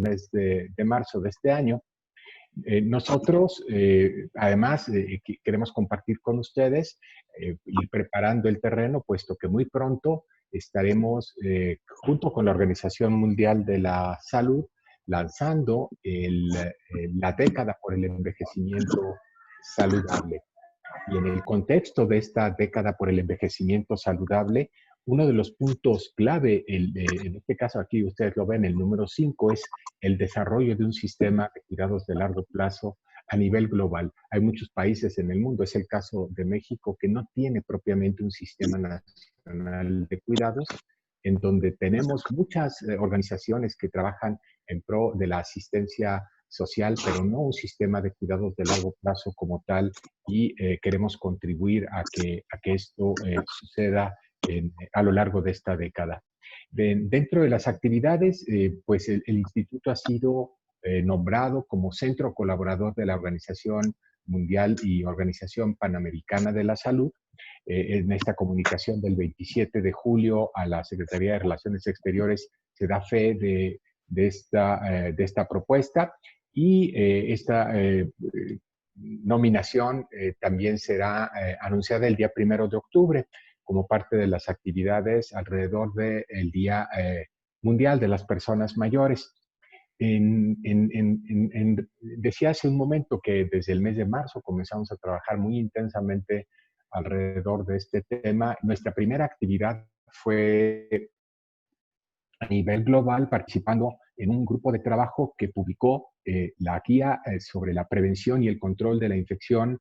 mes de marzo de este año. Nosotros, además, queremos compartir con ustedes, ir preparando el terreno, puesto que muy pronto estaremos, junto con la Organización Mundial de la Salud, lanzando la década por el envejecimiento saludable. Y en el contexto de esta década por el envejecimiento saludable, uno de los puntos clave, en este caso aquí ustedes lo ven, el número 5, es el desarrollo de un sistema de cuidados de largo plazo a nivel global. Hay muchos países en el mundo, es el caso de México, que no tiene propiamente un sistema nacional de cuidados, en donde tenemos muchas organizaciones que trabajan en pro de la asistencia social, pero no un sistema de cuidados de largo plazo como tal, y queremos contribuir a que esto suceda a lo largo de esta década. Dentro de las actividades, pues el instituto ha sido nombrado como centro colaborador de la Organización Mundial y Organización Panamericana de la Salud. En esta comunicación del 27 de julio a la Secretaría de Relaciones Exteriores se da fe de esta propuesta, y esta nominación también será anunciada el día 1 de octubre como parte de las actividades alrededor del Día Mundial de las Personas Mayores. Decía hace un momento que desde el mes de marzo comenzamos a trabajar muy intensamente alrededor de este tema. Nuestra primera actividad fue a nivel global, participando en un grupo de trabajo que publicó la guía sobre la prevención y el control de la infección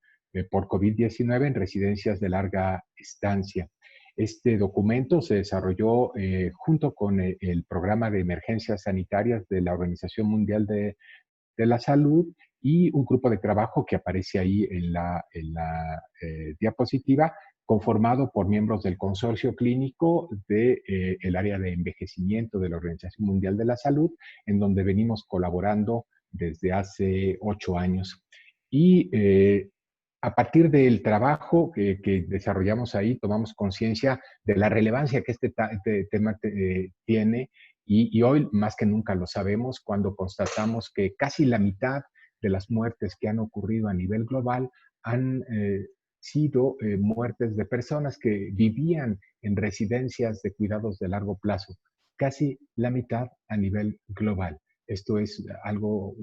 por COVID-19 en residencias de larga estancia. Este documento se desarrolló junto con el programa de emergencias sanitarias de la Organización Mundial de la Salud, y un grupo de trabajo que aparece ahí en la diapositiva, conformado por miembros del consorcio clínico del área de envejecimiento de la Organización Mundial de la Salud, en donde venimos colaborando desde hace 8 años. Y a partir del trabajo que desarrollamos ahí, tomamos conciencia de la relevancia que este tema tiene, y hoy más que nunca lo sabemos cuando constatamos que casi la mitad de las muertes que han ocurrido a nivel global han sido muertes de personas que vivían en residencias de cuidados de largo plazo. Casi la mitad a nivel global. Esto es algo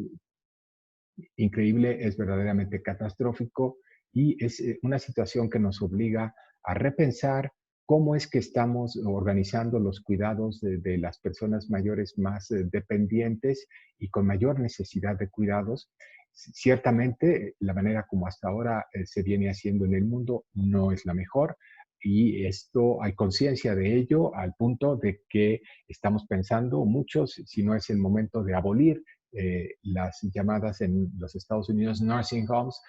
increíble, es verdaderamente catastrófico, y es una situación que nos obliga a repensar cómo es que estamos organizando los cuidados de las personas mayores más dependientes y con mayor necesidad de cuidados. Ciertamente, la manera como hasta ahora se viene haciendo en el mundo no es la mejor, y esto hay conciencia de ello al punto de que estamos pensando muchos si no es el momento de abolir las llamadas en los Estados Unidos nursing homes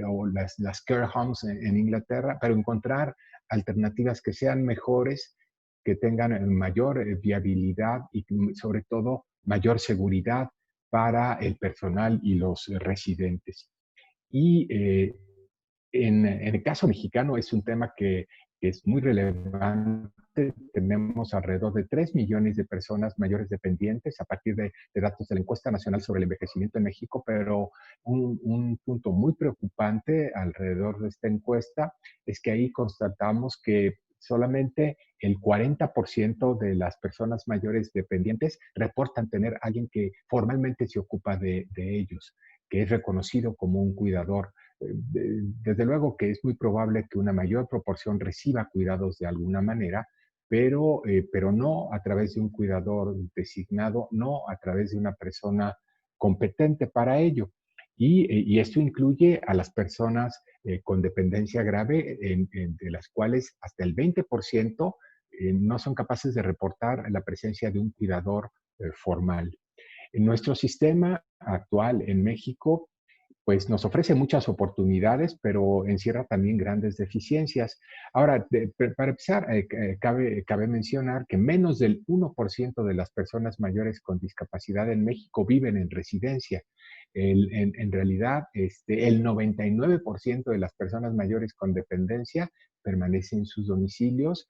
o las care homes en Inglaterra, pero encontrar alternativas que sean mejores, que tengan mayor viabilidad y sobre todo mayor seguridad para el personal y los residentes. Y en el caso mexicano es un tema que es muy relevante. Tenemos alrededor de 3 millones de personas mayores dependientes a partir de datos de la Encuesta Nacional sobre el Envejecimiento en México, pero un punto muy preocupante alrededor de esta encuesta es que ahí constatamos que solamente el 40% de las personas mayores dependientes reportan tener a alguien que formalmente se ocupa de ellos, que es reconocido como un cuidador. Desde luego que es muy probable que una mayor proporción reciba cuidados de alguna manera, pero no a través de un cuidador designado, no a través de una persona competente para ello. Y esto incluye a las personas con dependencia grave, de las cuales hasta el 20% no son capaces de reportar la presencia de un cuidador formal. En nuestro sistema actual en México, pues nos ofrece muchas oportunidades, pero encierra también grandes deficiencias. Ahora, para empezar, cabe mencionar que menos del 1% de las personas mayores con discapacidad en México viven en residencia. En realidad, el 99% de las personas mayores con dependencia permanecen en sus domicilios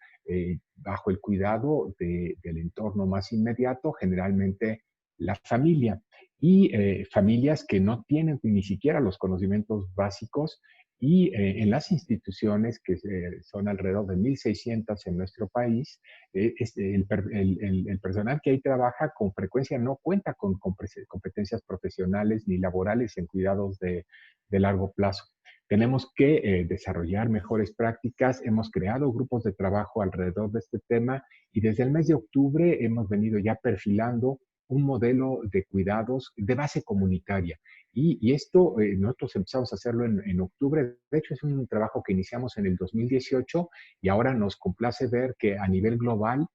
bajo el cuidado del entorno más inmediato, generalmente la familia. Y familias que no tienen ni siquiera los conocimientos básicos y en las instituciones, que son alrededor de 1.600 en nuestro país, el personal que ahí trabaja con frecuencia no cuenta con competencias profesionales ni laborales en cuidados de largo plazo. Tenemos que desarrollar mejores prácticas. Hemos creado grupos de trabajo alrededor de este tema y desde el mes de octubre hemos venido ya perfilando un modelo de cuidados de base comunitaria. Y esto nosotros empezamos a hacerlo en octubre. De hecho, es un trabajo que iniciamos en el 2018 y ahora nos complace ver que a nivel global,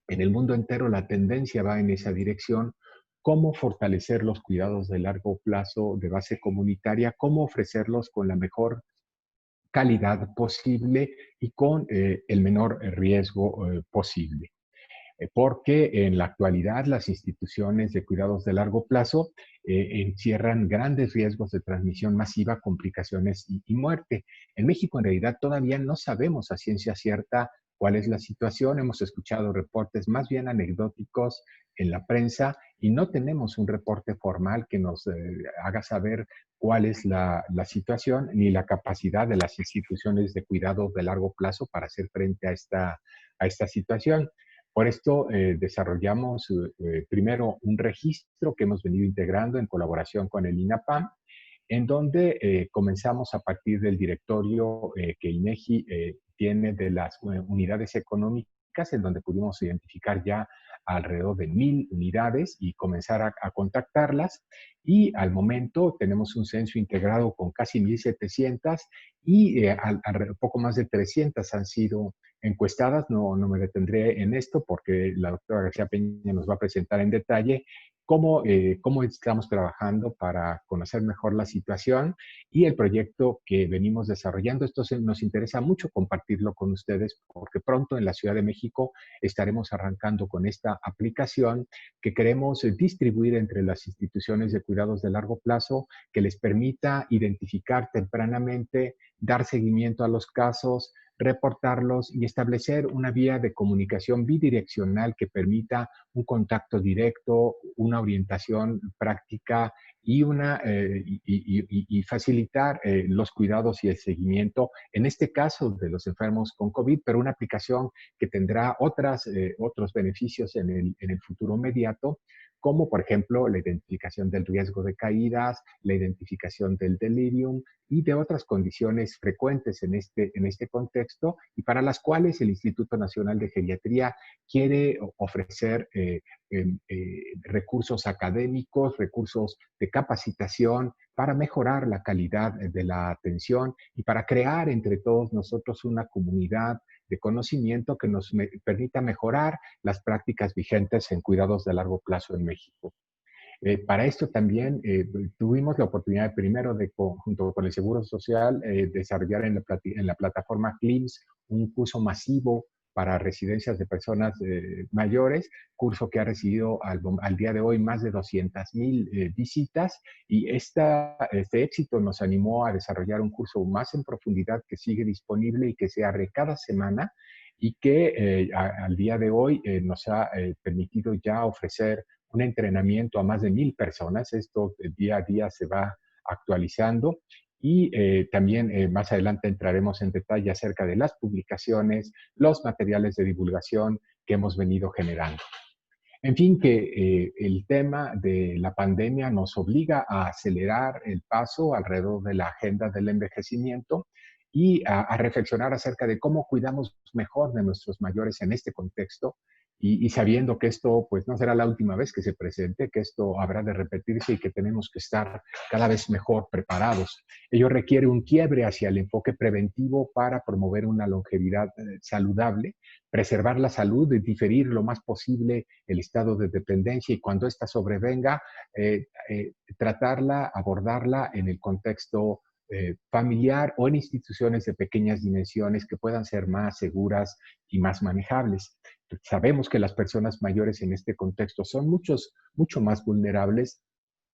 en el mundo entero, la tendencia va en esa dirección. Cómo fortalecer los cuidados de largo plazo de base comunitaria, cómo ofrecerlos con la mejor calidad posible y con el menor riesgo posible, porque en la actualidad las instituciones de cuidados de largo plazo encierran grandes riesgos de transmisión masiva, complicaciones y muerte. En México, en realidad, todavía no sabemos a ciencia cierta cuál es la situación. Hemos escuchado reportes más bien anecdóticos en la prensa y no tenemos un reporte formal que nos haga saber cuál es la situación ni la capacidad de las instituciones de cuidado de largo plazo para hacer frente a esta situación. Por esto desarrollamos primero un registro que hemos venido integrando en colaboración con el INAPAM, en donde comenzamos a partir del directorio que INEGI tiene de las unidades económicas, en donde pudimos identificar ya alrededor de 1.000 unidades y comenzar a contactarlas. Y al momento tenemos un censo integrado con casi 1.700 y poco más de 300 han sido encuestadas. No me detendré en esto porque la doctora García Peña nos va a presentar en detalle cómo estamos trabajando para conocer mejor la situación y el proyecto que venimos desarrollando. Esto nos interesa mucho compartirlo con ustedes porque pronto en la Ciudad de México estaremos arrancando con esta aplicación que queremos distribuir entre las instituciones de cuidados de largo plazo, que les permita identificar tempranamente, dar seguimiento a los casos, reportarlos y establecer una vía de comunicación bidireccional que permita un contacto directo, una orientación práctica y facilitar los cuidados y el seguimiento, en este caso de los enfermos con COVID, pero una aplicación que tendrá otros beneficios en el futuro inmediato, como por ejemplo la identificación del riesgo de caídas, la identificación del delirium y de otras condiciones frecuentes en este contexto y para las cuales el Instituto Nacional de Geriatría quiere ofrecer recursos académicos, recursos de capacitación para mejorar la calidad de la atención y para crear entre todos nosotros una comunidad de conocimiento que nos permita mejorar las prácticas vigentes en cuidados de largo plazo en México. Para esto también tuvimos la oportunidad primero de, junto con el Seguro Social, desarrollar en la plataforma CLIMS un curso masivo para residencias de personas mayores, curso que ha recibido al día de hoy más de 200,000 visitas y este éxito nos animó a desarrollar un curso más en profundidad que sigue disponible y que se abre cada semana y que al día de hoy nos ha permitido ya ofrecer un entrenamiento a más de 1,000 personas. Esto día a día se va actualizando y también más adelante entraremos en detalle acerca de las publicaciones, los materiales de divulgación que hemos venido generando. En fin, que el tema de la pandemia nos obliga a acelerar el paso alrededor de la agenda del envejecimiento y a reflexionar acerca de cómo cuidamos mejor de nuestros mayores en este contexto y sabiendo que esto pues no será la última vez que se presente, que esto habrá de repetirse y que tenemos que estar cada vez mejor preparados. Ello requiere un quiebre hacia el enfoque preventivo para promover una longevidad saludable, preservar la salud y diferir lo más posible el estado de dependencia y cuando ésta sobrevenga, tratarla, abordarla en el contexto familiar o en instituciones de pequeñas dimensiones que puedan ser más seguras y más manejables. Sabemos que las personas mayores en este contexto son mucho más vulnerables,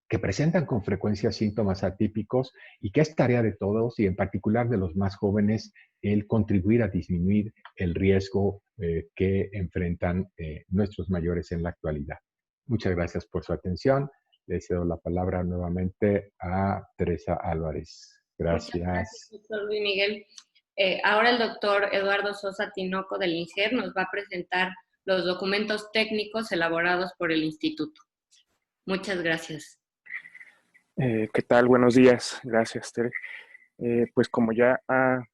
que presentan con frecuencia síntomas atípicos y que es tarea de todos y en particular de los más jóvenes el contribuir a disminuir el riesgo que enfrentan nuestros mayores en la actualidad. Muchas gracias por su atención. Le cedo la palabra nuevamente a Teresa Álvarez. Muchas gracias, Gracias. doctor Luis Miguel. Ahora el doctor Eduardo Sosa Tinoco del INGER nos va a presentar los documentos técnicos elaborados por el instituto. Muchas gracias. ¿Qué tal? Buenos días. Gracias, Tere. Pues como ya ha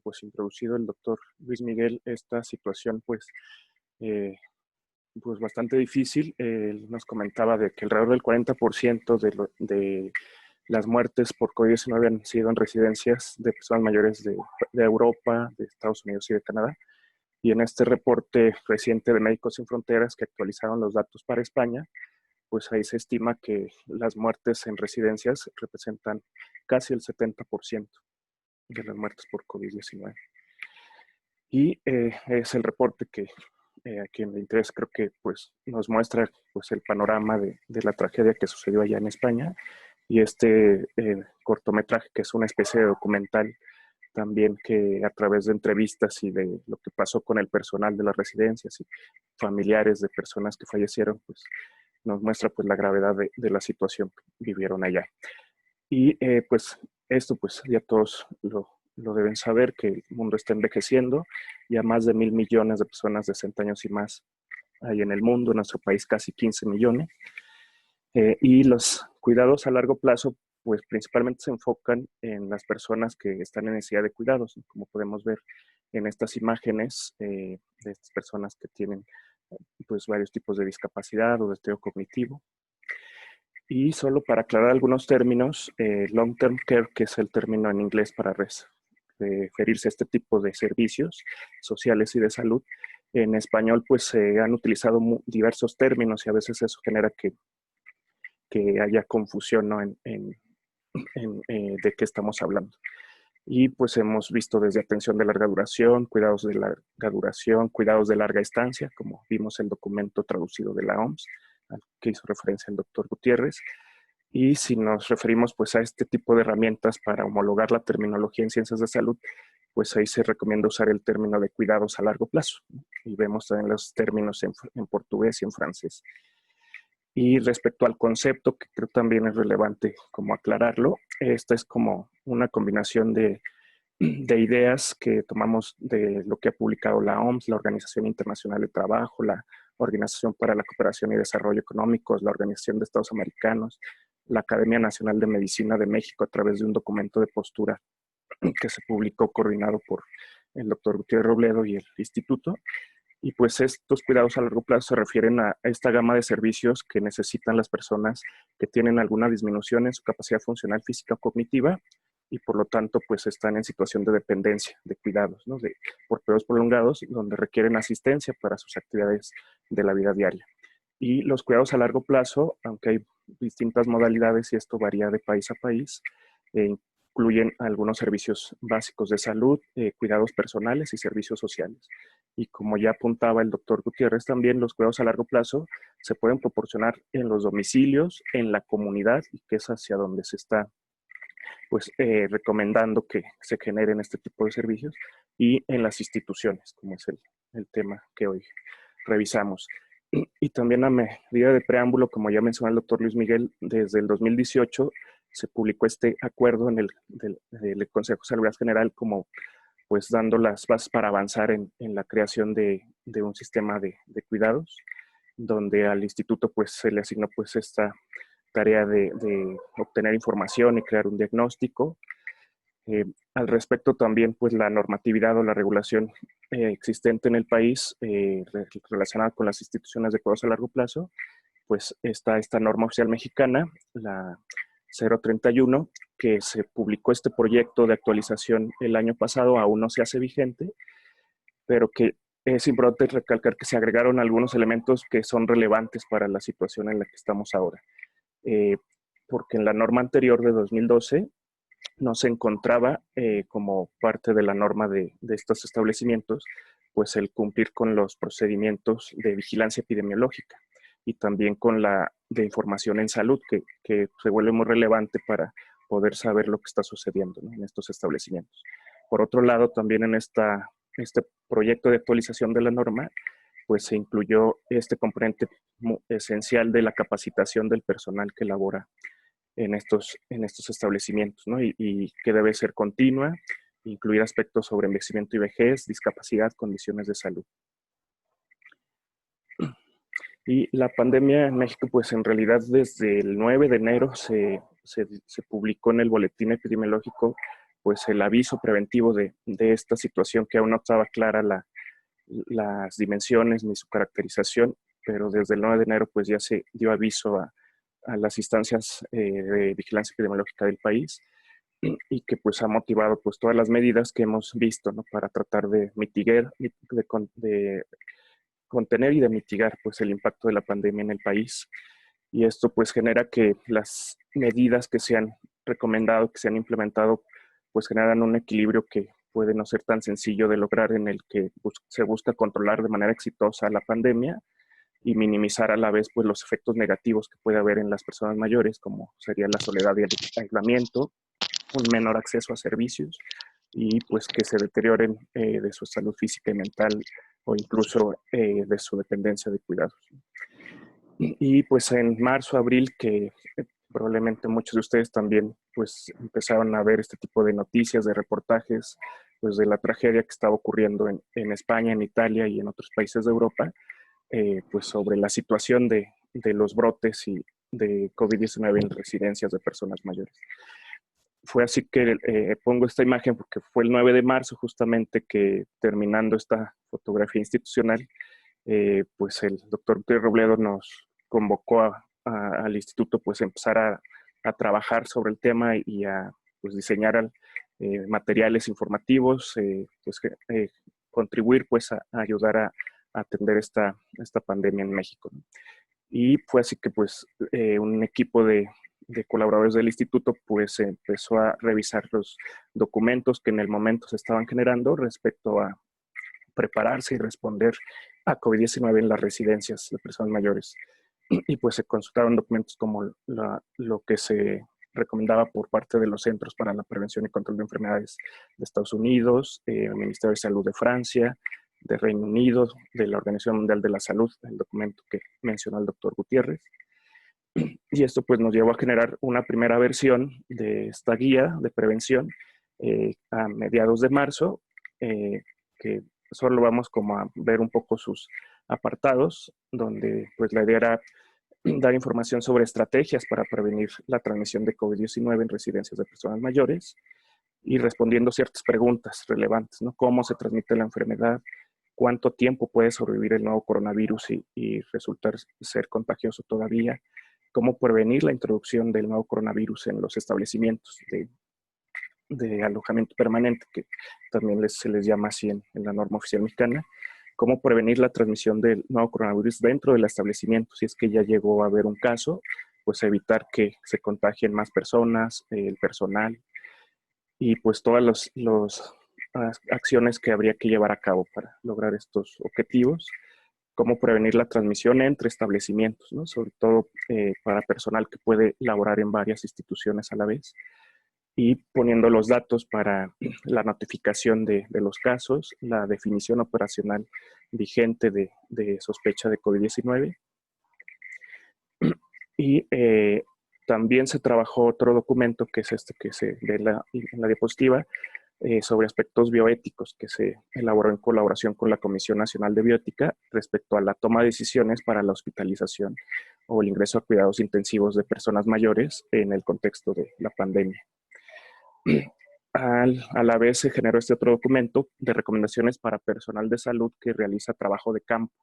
pues introducido el doctor Luis Miguel, esta situación pues bastante difícil. Él nos comentaba de que alrededor del 40% de las muertes por COVID-19 han sido en residencias de personas mayores de Europa, de Estados Unidos y de Canadá. Y en este reporte reciente de Médicos Sin Fronteras, que actualizaron los datos para España, pues ahí se estima que las muertes en residencias representan casi el 70% de las muertes por COVID-19. Y es el reporte que a quien le interesa creo que pues, nos muestra pues, el panorama de la tragedia que sucedió allá en España. Y este cortometraje, que es una especie de documental también que a través de entrevistas y de lo que pasó con el personal de las residencias y familiares de personas que fallecieron, pues nos muestra pues la gravedad de la situación que vivieron allá. Y pues esto pues ya todos lo deben saber, que el mundo está envejeciendo, ya más de 1.000 millones de personas de 60 años y más hay en el mundo, en nuestro país casi 15 millones. Y los cuidados a largo plazo pues principalmente se enfocan en las personas que están en necesidad de cuidados, ¿no? Como podemos ver en estas imágenes de estas personas que tienen pues varios tipos de discapacidad o deterioro cognitivo. Y solo para aclarar algunos términos, long term care, que es el término en inglés para referirse a este tipo de servicios sociales y de salud, en español pues se han utilizado diversos términos y a veces eso genera que haya confusión, ¿no? De qué estamos hablando. Y pues hemos visto desde atención de larga duración, cuidados de larga duración, cuidados de larga estancia, como vimos el documento traducido de la OMS, al que hizo referencia el doctor Gutiérrez. Y si nos referimos pues a este tipo de herramientas para homologar la terminología en ciencias de salud, pues ahí se recomienda usar el término de cuidados a largo plazo. Y vemos también los términos en portugués y en francés. Y respecto al concepto, que creo también es relevante como aclararlo, esta es como una combinación de ideas que tomamos de lo que ha publicado la OMS, la Organización Internacional de Trabajo, la Organización para la Cooperación y Desarrollo Económicos, la Organización de Estados Americanos, la Academia Nacional de Medicina de México a través de un documento de postura que se publicó coordinado por el doctor Gutiérrez Robledo y el instituto. Y pues estos cuidados a largo plazo se refieren a esta gama de servicios que necesitan las personas que tienen alguna disminución en su capacidad funcional física o cognitiva y por lo tanto pues están en situación de dependencia de cuidados, ¿no? Por periodos prolongados donde requieren asistencia para sus actividades de la vida diaria. Y los cuidados a largo plazo, aunque hay distintas modalidades y esto varía de país a país, incluyen algunos servicios básicos de salud, cuidados personales y servicios sociales. Y como ya apuntaba el doctor Gutiérrez también, los cuidados a largo plazo se pueden proporcionar en los domicilios, en la comunidad, y que es hacia donde se está pues, recomendando que se generen este tipo de servicios, y en las instituciones, como es el tema que hoy revisamos. Y también a medida de preámbulo, como ya mencionó el doctor Luis Miguel, desde el 2018 se publicó este acuerdo en del Consejo de Salud General como pues dando las bases para avanzar en la creación de un sistema de cuidados, donde al instituto pues se le asignó pues esta tarea de obtener información y crear un diagnóstico. Al respecto también pues la normatividad o la regulación existente en el país relacionada con las instituciones de cuidados a largo plazo, pues está esta norma oficial mexicana, la 031, que se publicó este proyecto de actualización el año pasado, aún no se hace vigente, pero que es importante recalcar que se agregaron algunos elementos que son relevantes para la situación en la que estamos ahora. Porque en la norma anterior de 2012 no se encontraba como parte de la norma de estos establecimientos, pues el cumplir con los procedimientos de vigilancia epidemiológica y también con la de información en salud, que se vuelve muy relevante para poder saber lo que está sucediendo, ¿no? En estos establecimientos. Por otro lado, también en este proyecto de actualización de la norma, pues se incluyó este componente esencial de la capacitación del personal que labora en estos establecimientos, ¿no? Y que debe ser continua, incluir aspectos sobre envejecimiento y vejez, discapacidad, condiciones de salud. Y la pandemia en México, pues en realidad desde el 9 de enero se publicó en el boletín epidemiológico pues el aviso preventivo de esta situación, que aún no estaba clara las dimensiones ni su caracterización, pero desde el 9 de enero pues ya se dio aviso a las instancias de vigilancia epidemiológica del país, y que pues ha motivado pues todas las medidas que hemos visto, ¿no? Para tratar de mitigar, de contener y de mitigar pues el impacto de la pandemia en el país. Y esto pues genera que las medidas que se han recomendado, que se han implementado, pues generan un equilibrio que puede no ser tan sencillo de lograr, en el que se busca controlar de manera exitosa la pandemia y minimizar a la vez pues los efectos negativos que puede haber en las personas mayores, como sería la soledad y el aislamiento, un menor acceso a servicios y pues que se deterioren de su salud física y mental, o incluso de su dependencia de cuidados. Y pues en marzo, abril, que probablemente muchos de ustedes también pues empezaron a ver este tipo de noticias, de reportajes, pues de la tragedia que estaba ocurriendo en España, en Italia y en otros países de Europa, pues sobre la situación de los brotes y de COVID-19 en residencias de personas mayores. Fue así que pongo esta imagen porque fue el 9 de marzo justamente que, terminando esta fotografía institucional, pues el doctor Gutiérrez Robledo nos convocó al instituto pues a empezar a trabajar sobre el tema y a pues diseñar materiales informativos, pues contribuir pues a ayudar a atender esta pandemia en México, ¿no? Y fue así que pues un equipo de colaboradores del instituto pues empezó a revisar los documentos que en el momento se estaban generando respecto a prepararse y responder a COVID-19 en las residencias de personas mayores. Y pues se consultaron documentos como lo que se recomendaba por parte de los Centros para la Prevención y Control de Enfermedades de Estados Unidos, el Ministerio de Salud de Francia, de Reino Unido, de la Organización Mundial de la Salud, el documento que mencionó el doctor Gutiérrez. Y esto pues nos llevó a generar una primera versión de esta guía de prevención a mediados de marzo, que solo vamos como a ver un poco sus apartados, donde pues la idea era dar información sobre estrategias para prevenir la transmisión de COVID-19 en residencias de personas mayores y respondiendo ciertas preguntas relevantes, ¿no? ¿Cómo se transmite la enfermedad? ¿Cuánto tiempo puede sobrevivir el nuevo coronavirus y resultar ser contagioso todavía? ¿Cómo prevenir la introducción del nuevo coronavirus en los establecimientos de alojamiento permanente, que también se les llama así en la norma oficial mexicana? ¿Cómo prevenir la transmisión del nuevo coronavirus dentro del establecimiento? Si es que ya llegó a haber un caso, pues evitar que se contagien más personas, el personal, y pues todas las acciones que habría que llevar a cabo para lograr estos objetivos. Cómo prevenir la transmisión entre establecimientos, ¿no? Sobre todo para personal que puede laborar en varias instituciones a la vez, y poniendo los datos para la notificación de los casos, la definición operacional vigente de sospecha de COVID-19. Y también se trabajó otro documento, que es este que se ve en la diapositiva, sobre aspectos bioéticos, que se elaboró en colaboración con la Comisión Nacional de Bioética respecto a la toma de decisiones para la hospitalización o el ingreso a cuidados intensivos de personas mayores en el contexto de la pandemia. A la vez se generó este otro documento de recomendaciones para personal de salud que realiza trabajo de campo,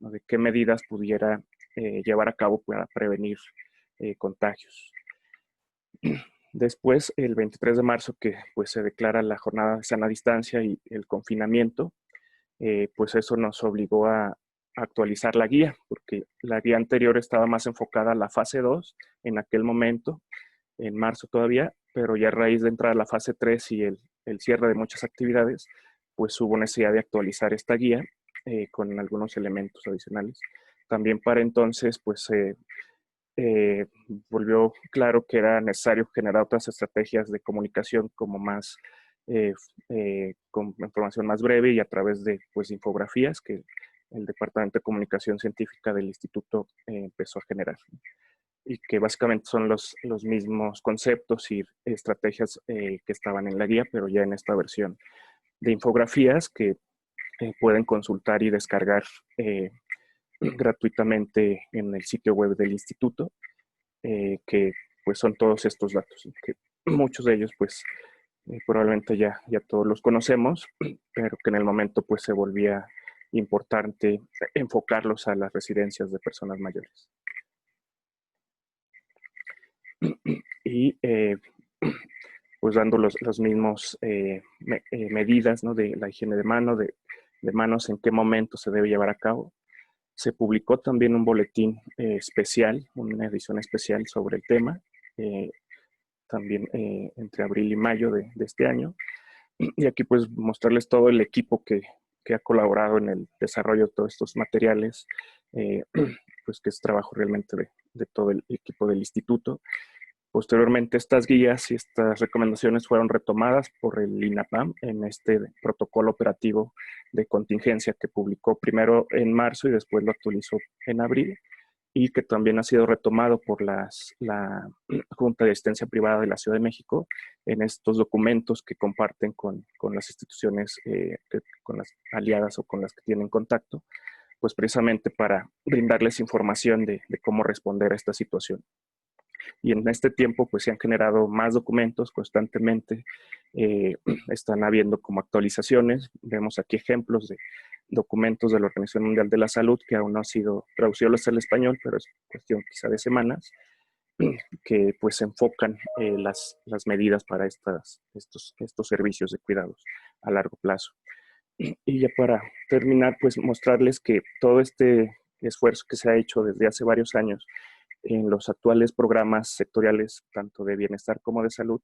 ¿no? De qué medidas pudiera llevar a cabo para prevenir contagios. Después, el 23 de marzo, que pues se declara la jornada de sana distancia y el confinamiento, pues eso nos obligó a actualizar la guía, porque la guía anterior estaba más enfocada a la fase 2 en aquel momento, en marzo todavía, pero ya a raíz de entrar a la fase 3 y el cierre de muchas actividades, pues hubo necesidad de actualizar esta guía con algunos elementos adicionales. También para entonces, pues volvió claro que era necesario generar otras estrategias de comunicación como más, con información más breve y a través de pues, infografías que el Departamento de Comunicación Científica del Instituto empezó a generar, y que básicamente son los mismos conceptos y estrategias que estaban en la guía, pero ya en esta versión de infografías que pueden consultar y descargar gratuitamente en el sitio web del instituto, que pues son todos estos datos, que muchos de ellos pues probablemente ya todos los conocemos, pero que en el momento pues se volvía importante enfocarlos a las residencias de personas mayores. Y pues dando los mismos medidas, ¿no?, de la higiene de manos, en qué momento se debe llevar a cabo. Se publicó también un boletín especial, una edición especial sobre el tema, también entre abril y mayo de este año. Y aquí pues mostrarles todo el equipo que ha colaborado en el desarrollo de todos estos materiales, pues que es trabajo realmente de todo el equipo del instituto. Posteriormente, estas guías y estas recomendaciones fueron retomadas por el INAPAM en este protocolo operativo de contingencia que publicó primero en marzo y después lo actualizó en abril, y que también ha sido retomado por la Junta de Asistencia Privada de la Ciudad de México en estos documentos que comparten con las instituciones, con las aliadas o con las que tienen contacto, pues precisamente para brindarles información de cómo responder a esta situación. Y en este tiempo pues se han generado más documentos constantemente, están habiendo como actualizaciones. Vemos aquí ejemplos de documentos de la Organización Mundial de la Salud que aún no han sido traducidos al español, pero es cuestión quizá de semanas, que pues enfocan las medidas para estos servicios de cuidados a largo plazo. Y ya para terminar, pues mostrarles que todo este esfuerzo que se ha hecho desde hace varios años en los actuales programas sectoriales, tanto de bienestar como de salud,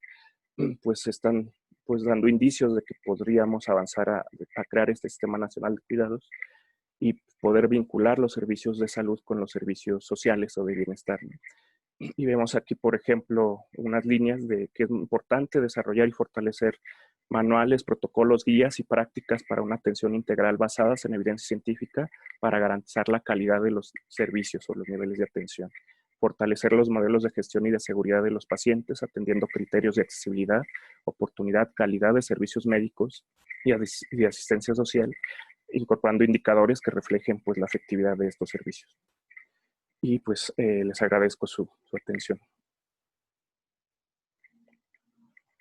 pues están pues dando indicios de que podríamos avanzar a crear este Sistema Nacional de Cuidados y poder vincular los servicios de salud con los servicios sociales o de bienestar, ¿no? Y vemos aquí, por ejemplo, unas líneas de que es importante desarrollar y fortalecer manuales, protocolos, guías y prácticas para una atención integral basadas en evidencia científica para garantizar la calidad de los servicios o los niveles de atención. Fortalecer los modelos de gestión y de seguridad de los pacientes, atendiendo criterios de accesibilidad, oportunidad, calidad de servicios médicos y de asistencia social, incorporando indicadores que reflejen pues la efectividad de estos servicios. Y pues les agradezco su atención.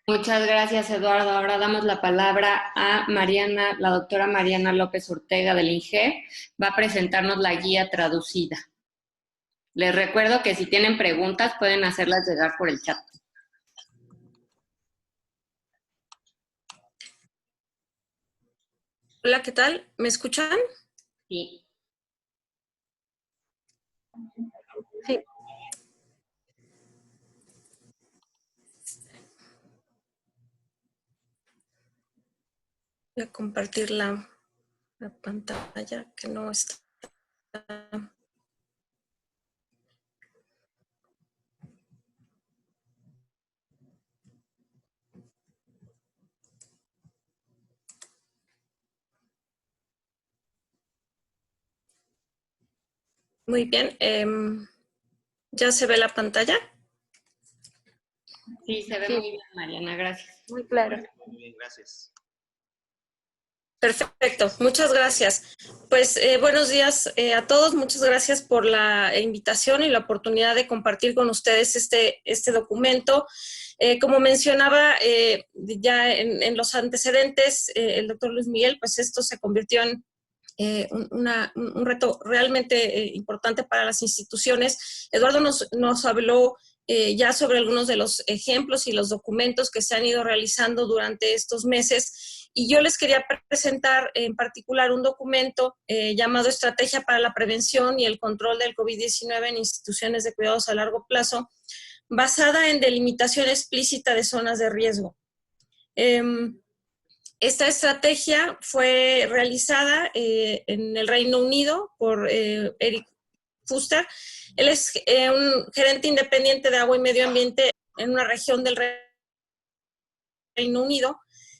Muchas gracias, Eduardo. Ahora damos la palabra a Mariana, la doctora Mariana López Ortega del INGE. Va a presentarnos la guía traducida. Les recuerdo que si tienen preguntas pueden hacerlas llegar por el chat. Hola, ¿qué tal? ¿Me escuchan? Sí. Sí. Voy a compartir la pantalla que no está. Muy bien. ¿Ya se ve la pantalla? Sí, se ve muy bien, Mariana. Gracias. Muy claro. Muy bien, gracias. Perfecto, muchas gracias. Pues buenos días a todos, muchas gracias por la invitación y la oportunidad de compartir con ustedes este documento. Como mencionaba ya en los antecedentes el doctor Luis Miguel, pues esto se convirtió en un reto realmente importante para las instituciones. Eduardo nos habló ya sobre algunos de los ejemplos y los documentos que se han ido realizando durante estos meses. Y yo les quería presentar en particular un documento llamado Estrategia para la Prevención y el Control del COVID-19 en Instituciones de Cuidados a Largo Plazo, basada en delimitación explícita de zonas de riesgo. Esta estrategia fue realizada en el Reino Unido por Eric Fuster. Él es un gerente independiente de agua y medio ambiente en una región del Reino Unido.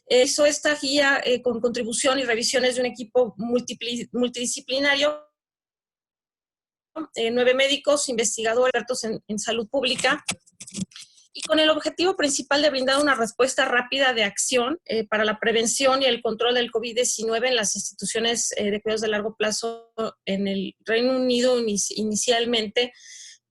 Hizo esta guía con contribución y revisiones de un equipo multidisciplinario, 9 médicos, investigadores, expertos en salud pública, y con el objetivo principal de brindar una respuesta rápida de acción para la prevención y el control del COVID-19 en las instituciones de cuidados de largo plazo en el Reino Unido inicialmente,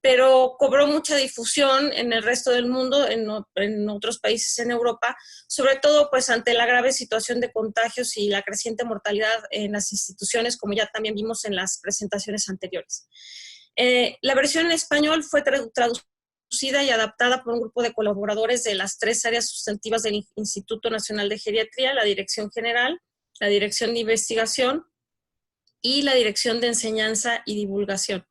pero cobró mucha difusión en el resto del mundo, en otros países en Europa, sobre todo pues ante la grave situación de contagios y la creciente mortalidad en las instituciones, como ya también vimos en las presentaciones anteriores. La versión en español fue traducida y adaptada por un grupo de colaboradores de las 3 áreas sustantivas del Instituto Nacional de Geriatría, la Dirección General, la Dirección de Investigación y la Dirección de Enseñanza y Divulgación.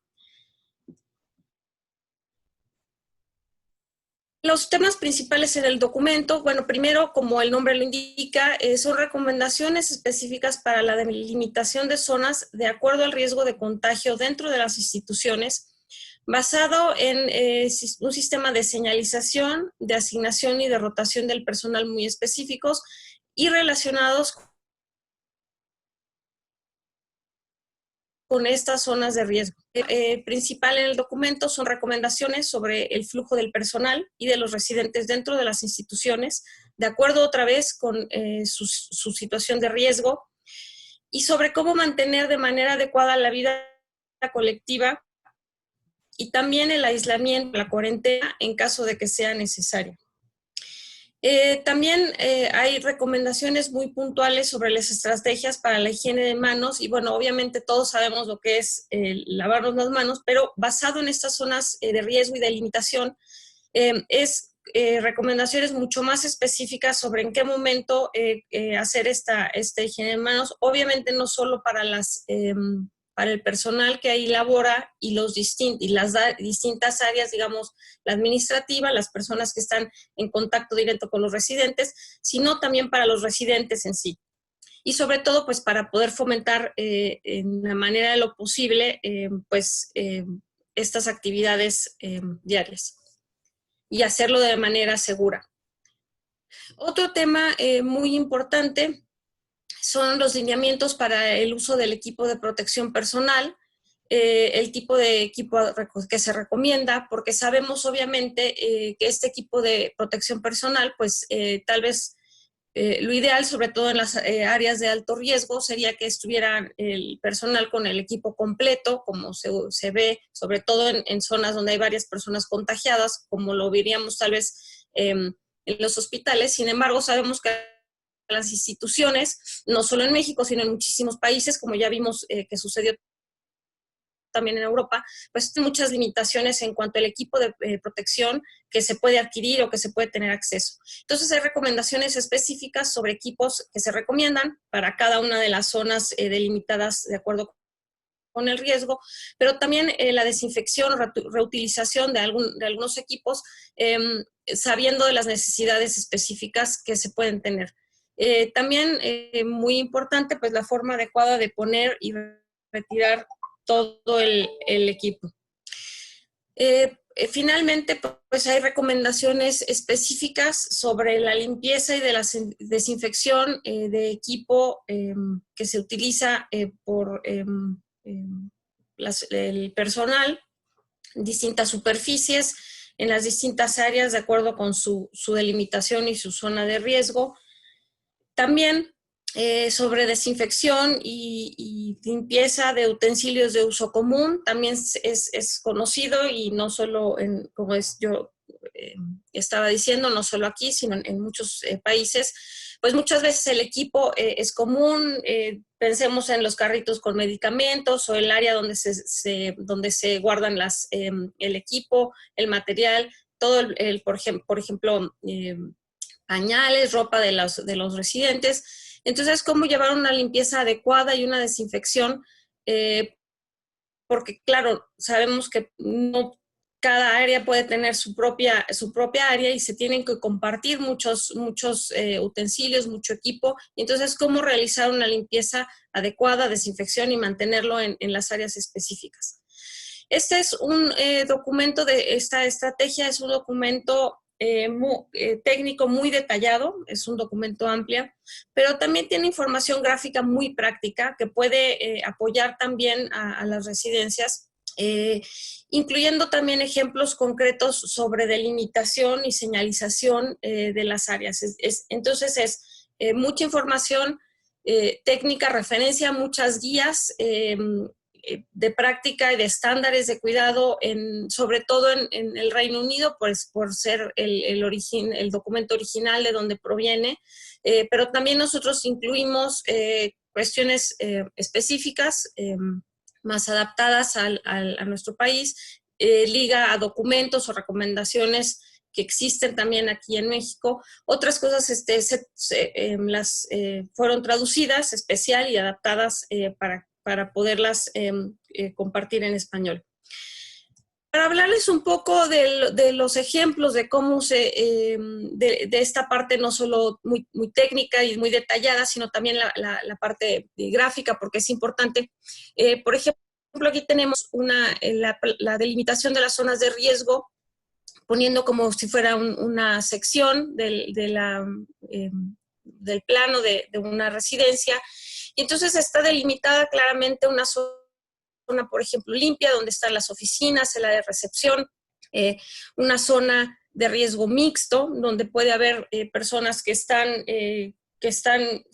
Los temas principales en el documento, bueno, primero, como el nombre lo indica, son recomendaciones específicas para la delimitación de zonas de acuerdo al riesgo de contagio dentro de las instituciones, basado en un sistema de señalización, de asignación y de rotación del personal muy específicos y relacionados con estas zonas de riesgo. Principal en el documento son recomendaciones sobre el flujo del personal y de los residentes dentro de las instituciones, de acuerdo otra vez con su situación de riesgo, y sobre cómo mantener de manera adecuada la vida colectiva y también el aislamiento, la cuarentena, en caso de que sea necesario. También hay recomendaciones muy puntuales sobre las estrategias para la higiene de manos y bueno, obviamente todos sabemos lo que es lavarnos las manos, pero basado en estas zonas de riesgo y de limitación, recomendaciones mucho más específicas sobre en qué momento hacer esta higiene de manos, obviamente no solo para para el personal que ahí labora y las distintas áreas, digamos, la administrativa, las personas que están en contacto directo con los residentes, sino también para los residentes en sí. Y sobre todo, pues, para poder fomentar en la manera de lo posible, estas actividades diarias y hacerlo de manera segura. Otro tema muy importante son los lineamientos para el uso del equipo de protección personal, el tipo de equipo que se recomienda, porque sabemos obviamente que este equipo de protección personal, pues tal vez lo ideal, sobre todo en las áreas de alto riesgo, sería que estuviera el personal con el equipo completo, como se ve, sobre todo en zonas donde hay varias personas contagiadas, como lo veríamos tal vez en los hospitales. Sin embargo, sabemos que las instituciones, no solo en México, sino en muchísimos países, como ya vimos que sucedió también en Europa, pues hay muchas limitaciones en cuanto al equipo de protección que se puede adquirir o que se puede tener acceso. Entonces hay recomendaciones específicas sobre equipos que se recomiendan para cada una de las zonas delimitadas de acuerdo con el riesgo, pero también la desinfección o reutilización de algunos equipos, sabiendo de las necesidades específicas que se pueden tener. También muy importante, pues la forma adecuada de poner y retirar todo el equipo. Finalmente, pues hay recomendaciones específicas sobre la limpieza y de la desinfección de equipo que se utiliza por el personal, distintas superficies, en las distintas áreas de acuerdo con su delimitación y su zona de riesgo. También sobre desinfección y limpieza de utensilios de uso común, también es conocido y no solo, como yo estaba diciendo, no solo aquí, sino en muchos países, pues muchas veces el equipo es común, pensemos en los carritos con medicamentos o el área donde se guardan el equipo, el material, todo por ejemplo, pañales, ropa de los residentes. Entonces, ¿cómo llevar una limpieza adecuada y una desinfección? Porque, claro, sabemos que no cada área puede tener su propia área y se tienen que compartir muchos utensilios, mucho equipo. Entonces, ¿cómo realizar una limpieza adecuada, desinfección y mantenerlo en las áreas específicas? Este es un documento de esta estrategia, es un documento técnico muy detallado, es un documento amplio, pero también tiene información gráfica muy práctica que puede apoyar también a las residencias, incluyendo también ejemplos concretos sobre delimitación y señalización de las áreas. Entonces es mucha información técnica, referencia, muchas guías de práctica y de estándares de cuidado, sobre todo en el Reino Unido, pues por ser el documento original de donde proviene, pero también nosotros incluimos cuestiones específicas más adaptadas a nuestro país, liga a documentos o recomendaciones que existen también aquí en México. Otras cosas fueron traducidas especial y adaptadas para poderlas compartir en español. Para hablarles un poco de los ejemplos de cómo de esta parte no solo muy técnica y muy detallada, sino también la parte gráfica, porque es importante. Por ejemplo, aquí tenemos la delimitación de las zonas de riesgo, poniendo como si fuera una sección del plano de una residencia. Y entonces está delimitada claramente una zona, por ejemplo, limpia, donde están las oficinas, el área de recepción, una zona de riesgo mixto, donde puede haber personas que están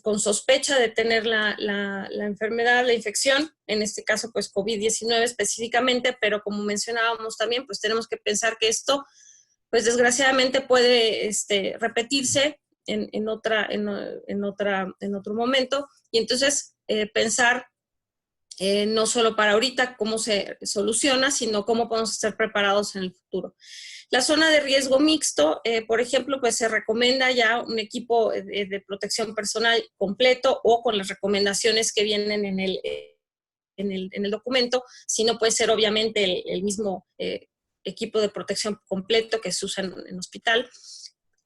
con sospecha de tener la enfermedad, la infección, en este caso pues COVID-19 específicamente, pero como mencionábamos también, pues tenemos que pensar que esto pues desgraciadamente puede repetirse en otro momento, y entonces pensar no solo para ahorita cómo se soluciona, sino cómo podemos estar preparados en el futuro. La zona de riesgo mixto, por ejemplo, pues se recomienda ya un equipo de protección personal completo o con las recomendaciones que vienen en el documento, si no puede ser obviamente el mismo equipo de protección completo que se usa en hospital,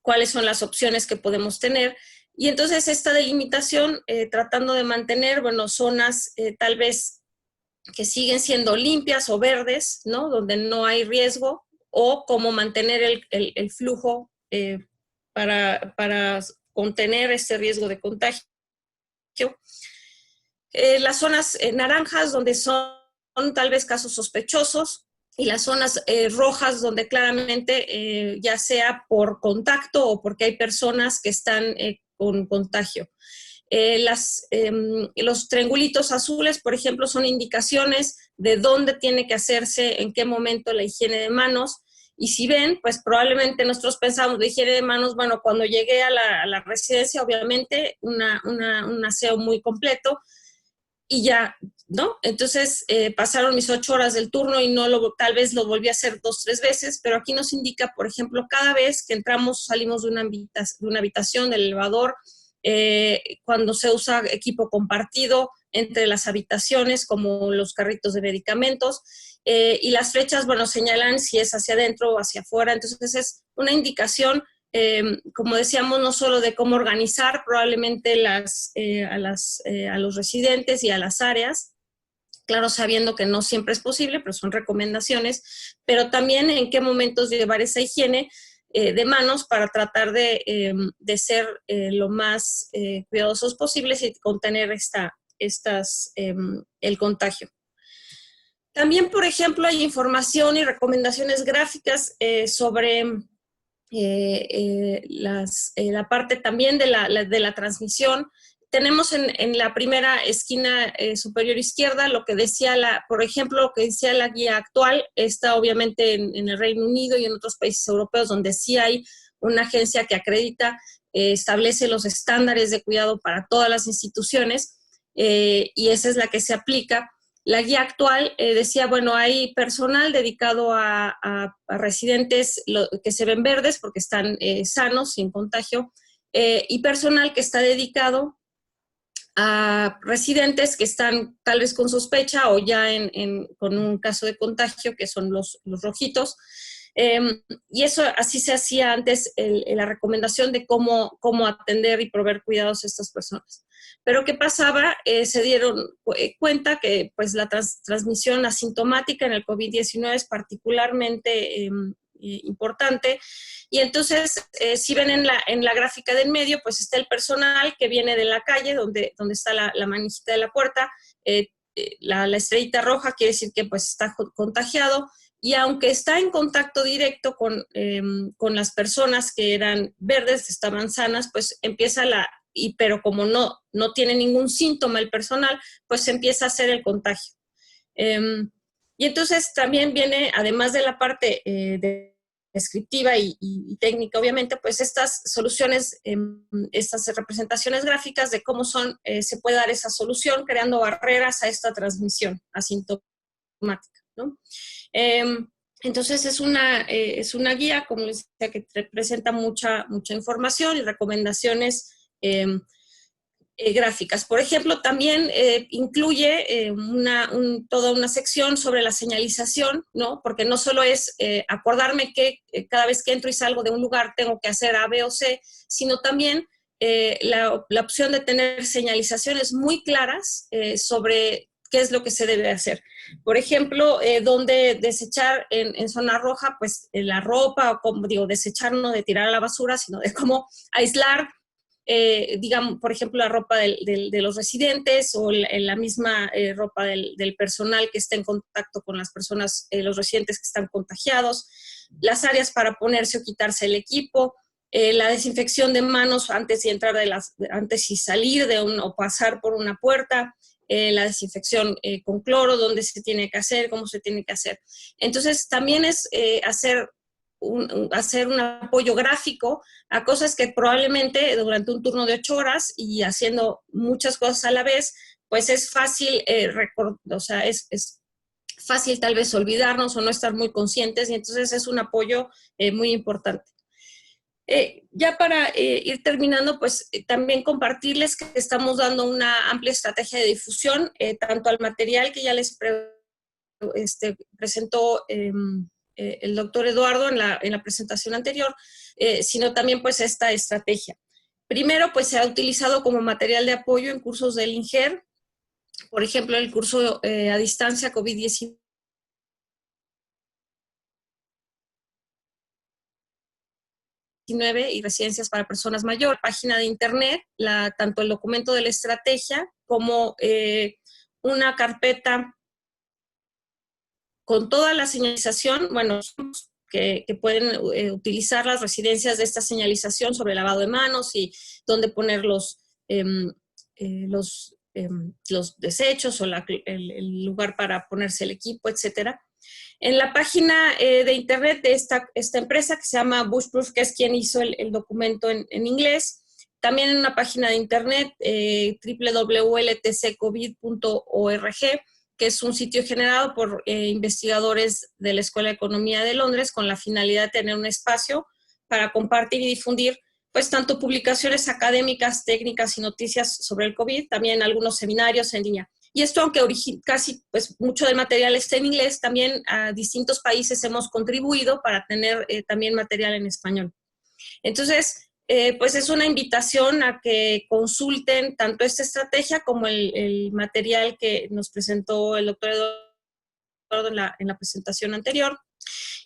cuáles son las opciones que podemos tener. Y entonces esta delimitación, tratando de mantener, zonas tal vez que siguen siendo limpias o verdes, ¿no? Donde no hay riesgo, o cómo mantener el flujo para contener este riesgo de contagio. Las zonas naranjas, donde son tal vez casos sospechosos, y las zonas rojas, donde claramente ya sea por contacto o porque hay personas que están con contagio. Los triangulitos azules, por ejemplo, son indicaciones de dónde tiene que hacerse, en qué momento la higiene de manos. Y si ven, pues probablemente nosotros pensamos de higiene de manos, bueno, cuando llegué a la residencia, obviamente, un aseo muy completo, y ya, ¿no? Entonces pasaron mis 8 horas del turno y tal vez lo volví a hacer 2 o 3 veces, pero aquí nos indica, por ejemplo, cada vez que entramos, salimos de una habitación, del elevador, cuando se usa equipo compartido entre las habitaciones, como los carritos de medicamentos, y las flechas, señalan si es hacia adentro o hacia afuera. Entonces es una indicación, como decíamos, no solo de cómo organizar probablemente a los residentes y a las áreas, claro, sabiendo que no siempre es posible, pero son recomendaciones, pero también en qué momentos llevar esa higiene de manos para tratar de ser lo más cuidadosos posibles y contener el contagio. También, por ejemplo, hay información y recomendaciones gráficas sobre la parte también de la transmisión. Tenemos en la primera esquina superior izquierda lo que decía por ejemplo, lo que decía la guía actual. Está obviamente en el Reino Unido y en otros países europeos donde sí hay una agencia que acredita, establece los estándares de cuidado para todas las instituciones, y esa es la que se aplica. La guía actual decía, hay personal dedicado a residentes que se ven verdes porque están sanos, sin contagio, y personal que está dedicado a residentes que están tal vez con sospecha o ya con un caso de contagio, que son los rojitos. Y eso así se hacía antes la recomendación de cómo atender y proveer cuidados a estas personas. Pero ¿qué pasaba? Se dieron cuenta que pues, la transmisión asintomática en el COVID-19 es particularmente importante. Y entonces, si ven en la gráfica del medio, pues está el personal que viene de la calle, donde está la manijita de la puerta, la estrellita roja quiere decir que pues está contagiado, y aunque está en contacto directo con las personas que eran verdes, estaban sanas, pues empieza pero como no tiene ningún síntoma el personal, pues empieza a hacer el contagio. Y entonces también viene, además de la parte descriptiva y técnica, obviamente, pues estas soluciones, estas representaciones gráficas de cómo se puede dar esa solución creando barreras a esta transmisión asintomática, ¿no? Entonces es una guía, como les decía, que presenta mucha información y recomendaciones gráficas. Por ejemplo, también incluye toda una sección sobre la señalización, ¿no? Porque no solo es acordarme que cada vez que entro y salgo de un lugar tengo que hacer A, B o C, sino también la opción de tener señalizaciones muy claras sobre qué es lo que se debe hacer. Por ejemplo, dónde desechar en zona roja, pues la ropa, o como digo, desechar no de tirar a la basura, sino de cómo aislar, digamos, por ejemplo, la ropa de los residentes o la misma ropa del personal que está en contacto con las personas, los residentes que están contagiados, las áreas para ponerse o quitarse el equipo, la desinfección de manos antes y salir o pasar por una puerta, la desinfección con cloro, dónde se tiene que hacer, cómo se tiene que hacer. Entonces, también es hacer un apoyo gráfico a cosas que probablemente durante un turno de 8 horas y haciendo muchas cosas a la vez, pues es fácil o sea, es fácil tal vez olvidarnos o no estar muy conscientes, y entonces es un apoyo muy importante. Ya para ir terminando, pues también compartirles que estamos dando una amplia estrategia de difusión, tanto al material que ya les presentó el doctor Eduardo en la presentación anterior, sino también pues esta estrategia. Primero, pues se ha utilizado como material de apoyo en cursos del INGER, por ejemplo, el curso a distancia COVID-19, y residencias para personas mayores, página de internet, tanto el documento de la estrategia como una carpeta con toda la señalización, bueno, que pueden utilizar las residencias de esta señalización sobre lavado de manos y dónde poner los desechos o el lugar para ponerse el equipo, etcétera. En la página de internet de esta empresa que se llama Bushproof, que es quien hizo el documento en inglés, también en una página de internet www.ltccovid.org, que es un sitio generado por investigadores de la Escuela de Economía de Londres con la finalidad de tener un espacio para compartir y difundir pues tanto publicaciones académicas, técnicas y noticias sobre el COVID, también algunos seminarios en línea. Y esto, aunque casi pues mucho del material está en inglés, también a distintos países hemos contribuido para tener también material en español. Entonces, pues es una invitación a que consulten tanto esta estrategia como el material que nos presentó el doctor Eduardo en la presentación anterior.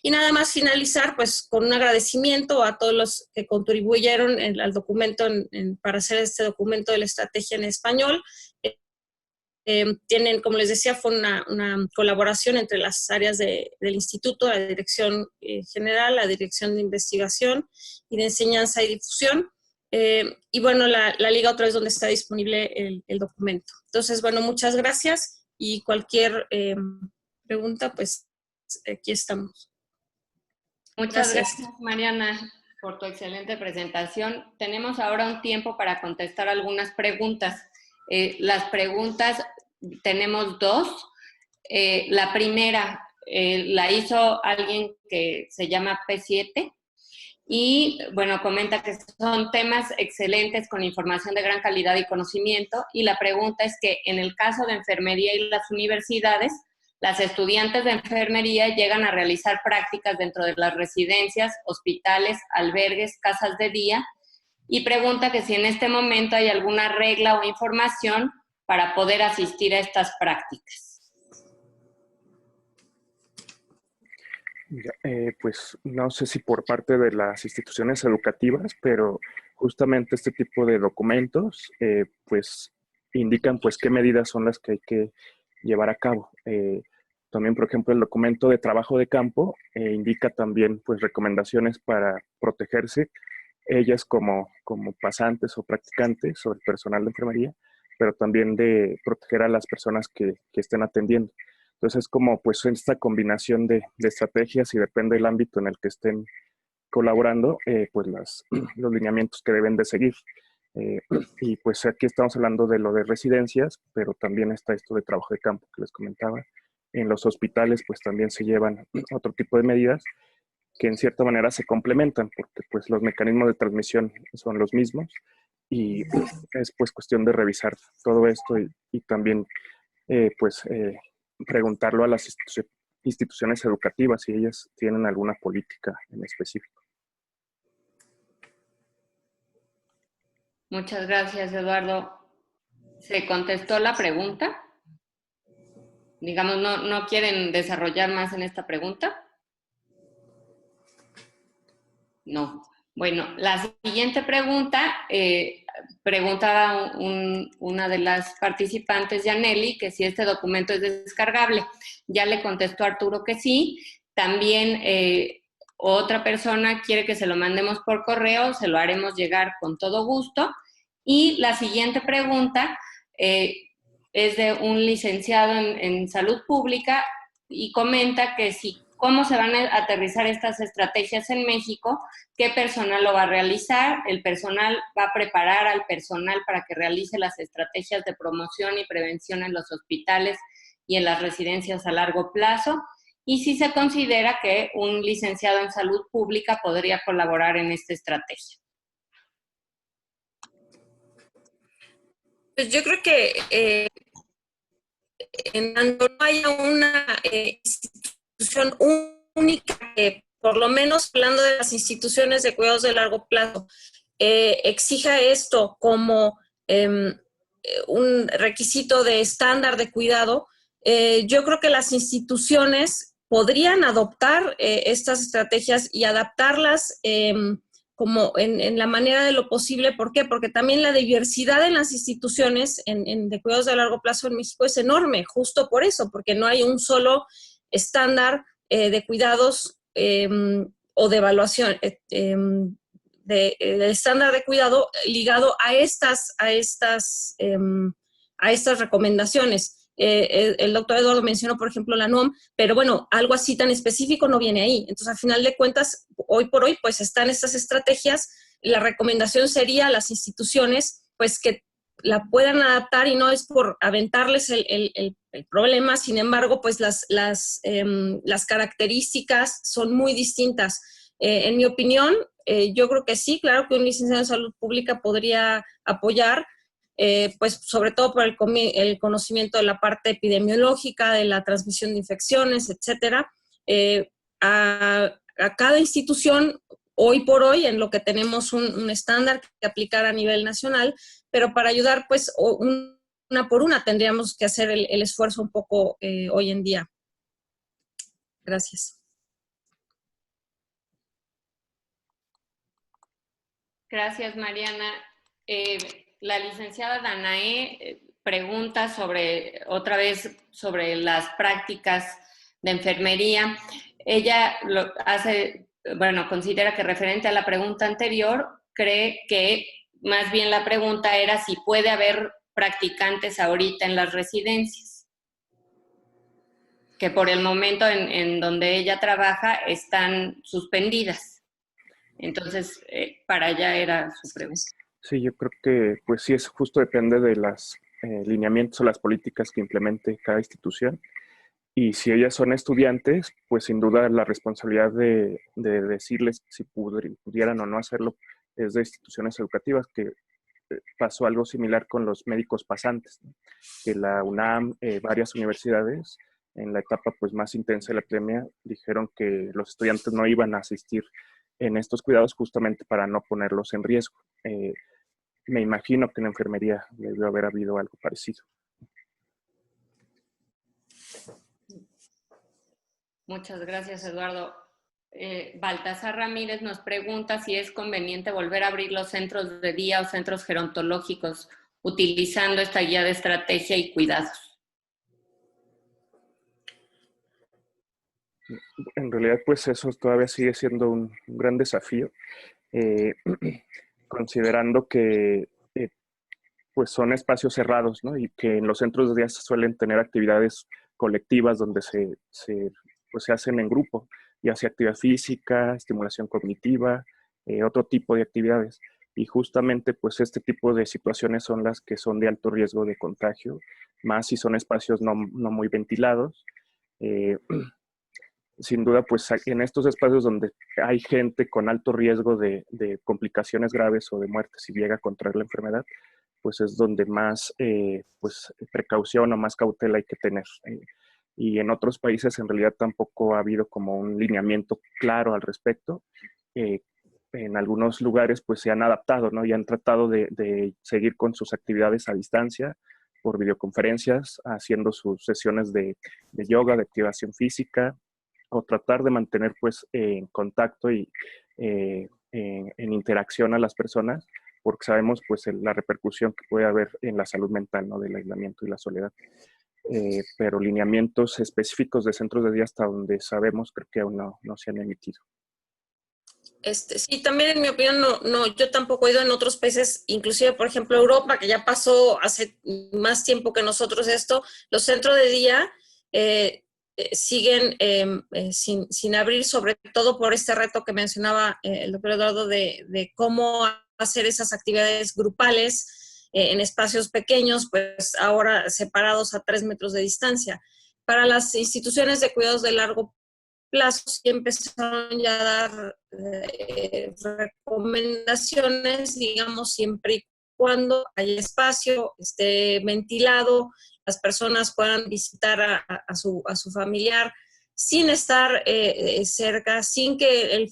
Y nada más finalizar pues con un agradecimiento a todos los que contribuyeron al documento para hacer este documento de la estrategia en español. Tienen, como les decía, fue una colaboración entre las áreas del instituto, la dirección general, la dirección de investigación y de enseñanza y difusión. Y bueno, la liga otra vez donde está disponible el documento. Entonces, bueno, muchas gracias, y cualquier pregunta, pues aquí estamos. Muchas gracias, Mariana, por tu excelente presentación. Tenemos ahora un tiempo para contestar algunas preguntas. Las preguntas, tenemos dos. La primera la hizo alguien que se llama P7 y, bueno, comenta que son temas excelentes con información de gran calidad y conocimiento, y la pregunta es que en el caso de enfermería y las universidades, las estudiantes de enfermería llegan a realizar prácticas dentro de las residencias, hospitales, albergues, casas de día, y pregunta que si en este momento hay alguna regla o información para poder asistir a estas prácticas. Pues no sé si por parte de las instituciones educativas, pero justamente este tipo de documentos pues indican pues qué medidas son las que hay que llevar a cabo. También, por ejemplo, el documento de trabajo de campo indica también pues recomendaciones para protegerse ellas como pasantes o practicantes o el personal de enfermería, pero también de proteger a las personas que estén atendiendo. Entonces es como pues esta combinación de estrategias y depende del ámbito en el que estén colaborando, pues los lineamientos que deben de seguir. Eh, y pues aquí estamos hablando de lo de residencias, pero también está esto de trabajo de campo que les comentaba. En los hospitales pues también se llevan otro tipo de medidas que en cierta manera se complementan porque pues los mecanismos de transmisión son los mismos y es pues cuestión de revisar todo esto y también pues preguntarlo a las instituciones educativas si ellas tienen alguna política en específico. Muchas gracias, Eduardo. ¿Se contestó la pregunta? Digamos, ¿no quieren desarrollar más en esta pregunta? No. Bueno, la siguiente pregunta, preguntaba una de las participantes, Yaneli, que si este documento es descargable. Ya le contestó Arturo que sí. También otra persona quiere que se lo mandemos por correo, se lo haremos llegar con todo gusto. Y la siguiente pregunta es de un licenciado en salud pública y comenta que si cómo se van a aterrizar estas estrategias en México, qué personal lo va a realizar, el personal va a preparar al personal para que realice las estrategias de promoción y prevención en los hospitales y en las residencias a largo plazo, y si se considera que un licenciado en salud pública podría colaborar en esta estrategia. Pues yo creo que en tanto no haya una institución única que, por lo menos hablando de las instituciones de cuidados de largo plazo, exija esto como un requisito de estándar de cuidado, yo creo que las instituciones podrían adoptar estas estrategias y adaptarlas como en la manera de lo posible. ¿Por qué? Porque también la diversidad en las instituciones de cuidados de largo plazo en México es enorme, justo por eso, porque no hay un solo estándar de cuidados o de evaluación, de estándar de cuidado ligado a estas recomendaciones. El doctor Eduardo mencionó, por ejemplo, la NOM, pero bueno, algo así tan específico no viene ahí. Entonces, al final de cuentas, hoy por hoy, pues están estas estrategias. La recomendación sería a las instituciones, pues que la puedan adaptar y no es por aventarles el problema. Sin embargo, pues las características son muy distintas. En mi opinión, yo creo que sí, claro que un licenciado en salud pública podría apoyar, pues sobre todo por el conocimiento de la parte epidemiológica, de la transmisión de infecciones, etcétera. A cada institución, hoy por hoy, en lo que tenemos un estándar que aplicar a nivel nacional, pero para ayudar, pues, una por una tendríamos que hacer el esfuerzo un poco hoy en día. Gracias. Gracias, Mariana. La licenciada Danae pregunta otra vez sobre las prácticas de enfermería. Ella considera que referente a la pregunta anterior, cree que más bien la pregunta era si puede haber practicantes ahorita en las residencias, que por el momento en donde ella trabaja están suspendidas. Entonces, para allá era su pregunta. Sí, yo creo que pues sí, es justo depende de los lineamientos o las políticas que implemente cada institución. Y si ellas son estudiantes, pues sin duda la responsabilidad de decirles si pudieran o no hacerlo es de instituciones educativas, que pasó algo similar con los médicos pasantes, ¿no? Que la UNAM, varias universidades, en la etapa pues más intensa de la pandemia, dijeron que los estudiantes no iban a asistir en estos cuidados justamente para no ponerlos en riesgo. Me imagino que en la enfermería debió haber habido algo parecido. Muchas gracias, Eduardo. Baltasar Ramírez nos pregunta si es conveniente volver a abrir los centros de día o centros gerontológicos utilizando esta guía de estrategia y cuidados. En realidad, pues eso todavía sigue siendo un gran desafío, considerando que pues son espacios cerrados, ¿no? Y que en los centros de día se suelen tener actividades colectivas donde pues se hacen en grupo, ya sea actividad física, estimulación cognitiva, otro tipo de actividades. Y justamente pues este tipo de situaciones son las que son de alto riesgo de contagio, más si son espacios no muy ventilados. Sin duda, pues en estos espacios donde hay gente con alto riesgo de complicaciones graves o de muerte si llega a contraer la enfermedad, pues es donde más pues, precaución o más cautela hay que tener. Y en otros países en realidad tampoco ha habido como un lineamiento claro al respecto. En algunos lugares pues se han adaptado, ¿no? Y han tratado de seguir con sus actividades a distancia por videoconferencias, haciendo sus sesiones de yoga, de activación física, o tratar de mantener pues en contacto y en interacción a las personas, porque sabemos pues la repercusión que puede haber en la salud mental, ¿no? Del aislamiento y la soledad. Pero lineamientos específicos de centros de día hasta donde sabemos creo que aún no se han emitido. Sí, también en mi opinión, yo tampoco he ido en otros países, inclusive, por ejemplo, Europa, que ya pasó hace más tiempo que nosotros esto, los centros de día siguen sin abrir, sobre todo por este reto que mencionaba el doctor Eduardo de cómo hacer esas actividades grupales en espacios pequeños, pues ahora separados a 3 metros de distancia. Para las instituciones de cuidados de largo plazo y empezaron ya a dar recomendaciones, digamos, siempre y cuando haya espacio, esté ventilado, las personas puedan visitar a su familiar sin estar cerca, sin que el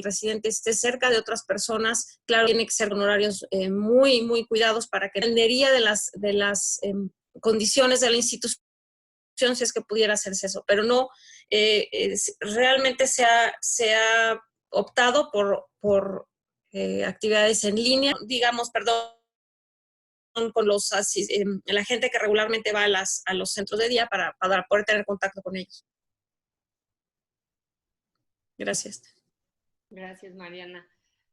residente esté cerca de otras personas. Claro, tiene que ser con horarios muy, muy cuidados para que dependería de las condiciones de la institución si es que pudiera hacerse eso, pero no, realmente se ha optado por actividades en línea, digamos, perdón, con la gente que regularmente va a los centros de día para poder tener contacto con ellos. Gracias. Gracias, Mariana.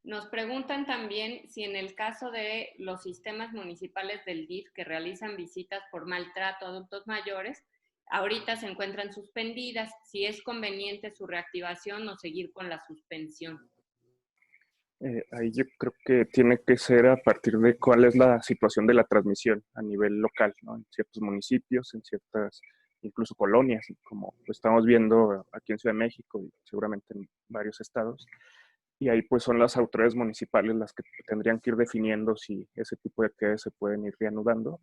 Nos preguntan también si en el caso de los sistemas municipales del DIF que realizan visitas por maltrato a adultos mayores, ahorita se encuentran suspendidas, si es conveniente su reactivación o seguir con la suspensión. Ahí yo creo que tiene que ser a partir de cuál es la situación de la transmisión a nivel local, ¿no? En ciertos municipios, en ciertas, incluso colonias, como lo estamos viendo aquí en Ciudad de México y seguramente en varios estados. Y ahí pues son las autoridades municipales las que tendrían que ir definiendo si ese tipo de actividades se pueden ir reanudando.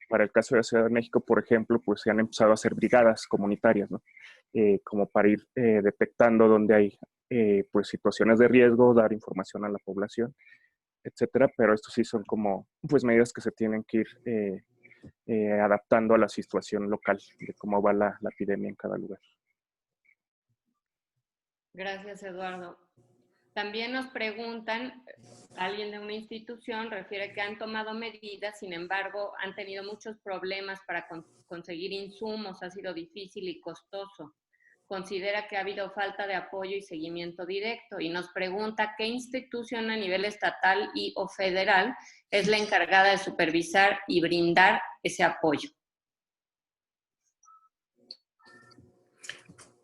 Para el caso de la Ciudad de México, por ejemplo, pues se han empezado a hacer brigadas comunitarias, ¿no? Como para ir detectando dónde hay pues situaciones de riesgo, dar información a la población, etcétera. Pero estos sí son como pues medidas que se tienen que ir adaptando a la situación local de cómo va la epidemia en cada lugar. Gracias, Eduardo. También nos preguntan, alguien de una institución refiere que han tomado medidas, sin embargo, han tenido muchos problemas para conseguir insumos, ha sido difícil y costoso. Considera que ha habido falta de apoyo y seguimiento directo y nos pregunta qué institución a nivel estatal y o federal es la encargada de supervisar y brindar ese apoyo.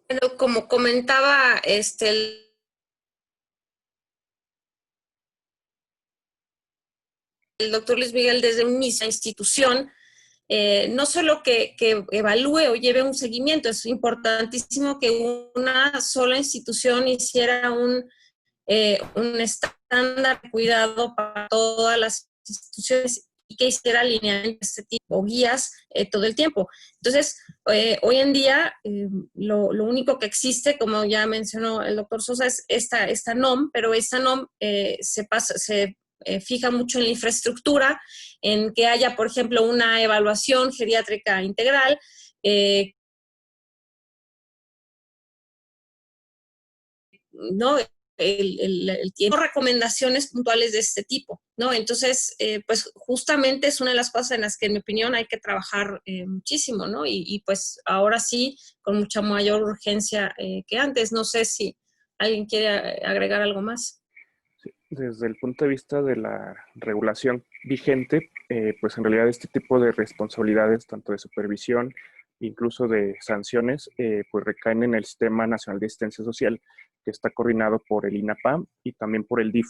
Bueno, como comentaba el doctor Luis Miguel, desde mi institución, no solo que evalúe o lleve un seguimiento, es importantísimo que una sola institución hiciera un estándar de cuidado para todas las instituciones y que hiciera alineamientos de este tipo o guías todo el tiempo. Entonces, hoy en día, lo único que existe, como ya mencionó el doctor Sosa, es esta NOM, pero esta NOM se fija mucho en la infraestructura, en que haya, por ejemplo, una evaluación geriátrica integral, ¿no? Tiene recomendaciones puntuales de este tipo, ¿no? Entonces, pues justamente es una de las cosas en las que, en mi opinión, hay que trabajar muchísimo, ¿no? Y pues ahora sí, con mucha mayor urgencia que antes. No sé si alguien quiere agregar algo más. Sí, desde el punto de vista de la regulación vigente, pues en realidad este tipo de responsabilidades, tanto de supervisión, incluso de sanciones, pues recaen en el Sistema Nacional de Asistencia Social, que está coordinado por el INAPAM y también por el DIF.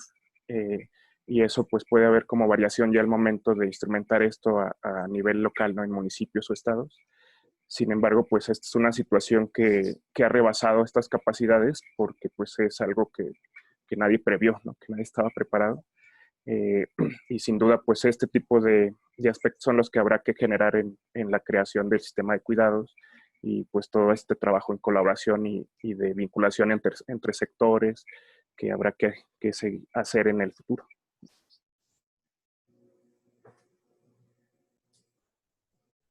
Y eso pues puede haber como variación ya al momento de instrumentar esto a nivel local, ¿no? En municipios o estados. Sin embargo, pues esta es una situación que ha rebasado estas capacidades porque pues es algo que nadie previó, ¿no? Que nadie estaba preparado. Y sin duda, pues este tipo de aspectos son los que habrá que generar en la creación del sistema de cuidados y pues todo este trabajo en colaboración y de vinculación entre sectores que habrá que hacer en el futuro.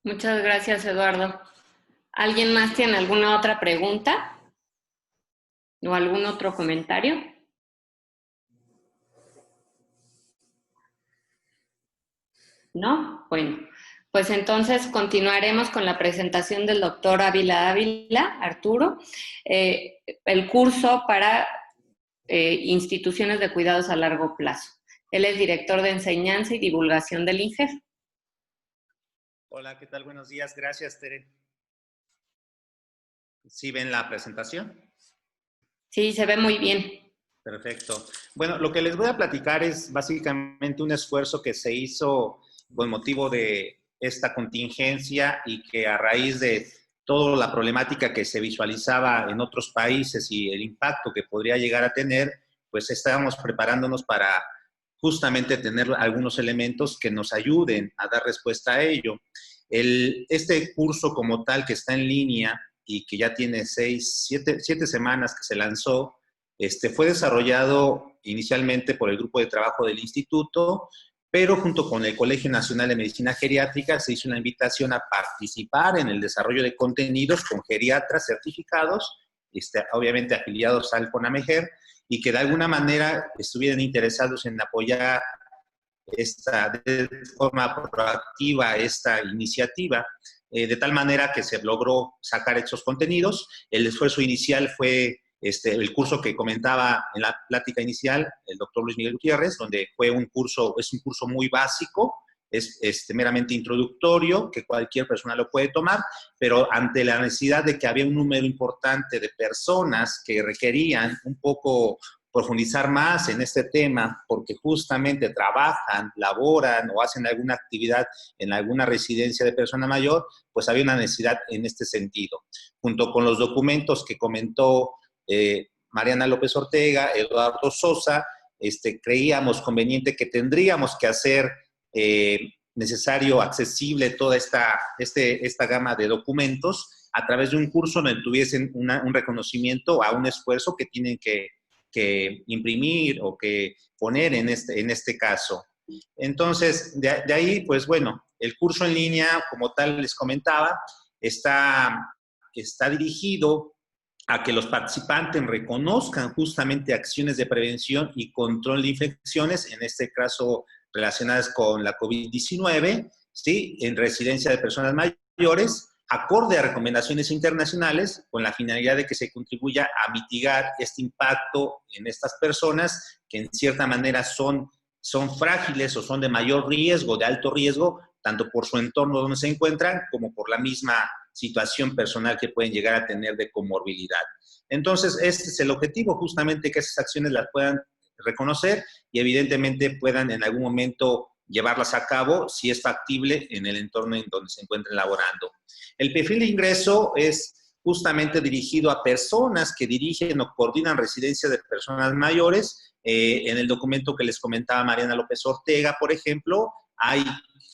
Muchas gracias, Eduardo. ¿Alguien más tiene alguna otra pregunta o algún otro comentario? ¿No? Bueno, pues entonces continuaremos con la presentación del doctor Ávila Arturo, el curso para instituciones de cuidados a largo plazo. Él es director de enseñanza y divulgación del INGEF. Hola, ¿qué tal? Buenos días. Gracias, Tere. ¿Sí ven la presentación? Sí, se ve muy bien. Perfecto. Bueno, lo que les voy a platicar es básicamente un esfuerzo que se hizo con motivo de esta contingencia y que a raíz de toda la problemática que se visualizaba en otros países y el impacto que podría llegar a tener, pues estábamos preparándonos para justamente tener algunos elementos que nos ayuden a dar respuesta a ello. Este curso como tal que está en línea y que ya tiene 7 semanas que se lanzó, fue desarrollado inicialmente por el grupo de trabajo del instituto, pero junto con el Colegio Nacional de Medicina Geriátrica se hizo una invitación a participar en el desarrollo de contenidos con geriatras certificados, obviamente afiliados al CONAMEGER, y que de alguna manera estuvieran interesados en apoyar de forma proactiva esta iniciativa, de tal manera que se logró sacar estos contenidos. El esfuerzo inicial fue el curso que comentaba en la plática inicial el doctor Luis Miguel Gutiérrez, donde fue es un curso muy básico, es meramente introductorio, que cualquier persona lo puede tomar, pero ante la necesidad de que había un número importante de personas que requerían un poco profundizar más en este tema, porque justamente trabajan, laboran o hacen alguna actividad en alguna residencia de persona mayor, pues había una necesidad en este sentido. Junto con los documentos que comentó Mariana López Ortega, Eduardo Sosa, creíamos conveniente que tendríamos que hacer necesario, accesible toda esta gama de documentos a través de un curso donde tuviesen un reconocimiento a un esfuerzo que tienen que imprimir o que poner en este caso. Entonces, de ahí, pues bueno, el curso en línea, como tal les comentaba, está dirigido a que los participantes reconozcan justamente acciones de prevención y control de infecciones, en este caso relacionadas con la COVID-19, ¿sí? En residencia de personas mayores, acorde a recomendaciones internacionales, con la finalidad de que se contribuya a mitigar este impacto en estas personas que en cierta manera son frágiles o son de mayor riesgo, de alto riesgo, tanto por su entorno donde se encuentran, como por la misma situación personal que pueden llegar a tener de comorbilidad. Entonces, este es el objetivo, justamente que esas acciones las puedan reconocer y evidentemente puedan en algún momento llevarlas a cabo si es factible en el entorno en donde se encuentren laborando. El perfil de ingreso es justamente dirigido a personas que dirigen o coordinan residencias de personas mayores. En el documento que les comentaba Mariana López Ortega, por ejemplo, hay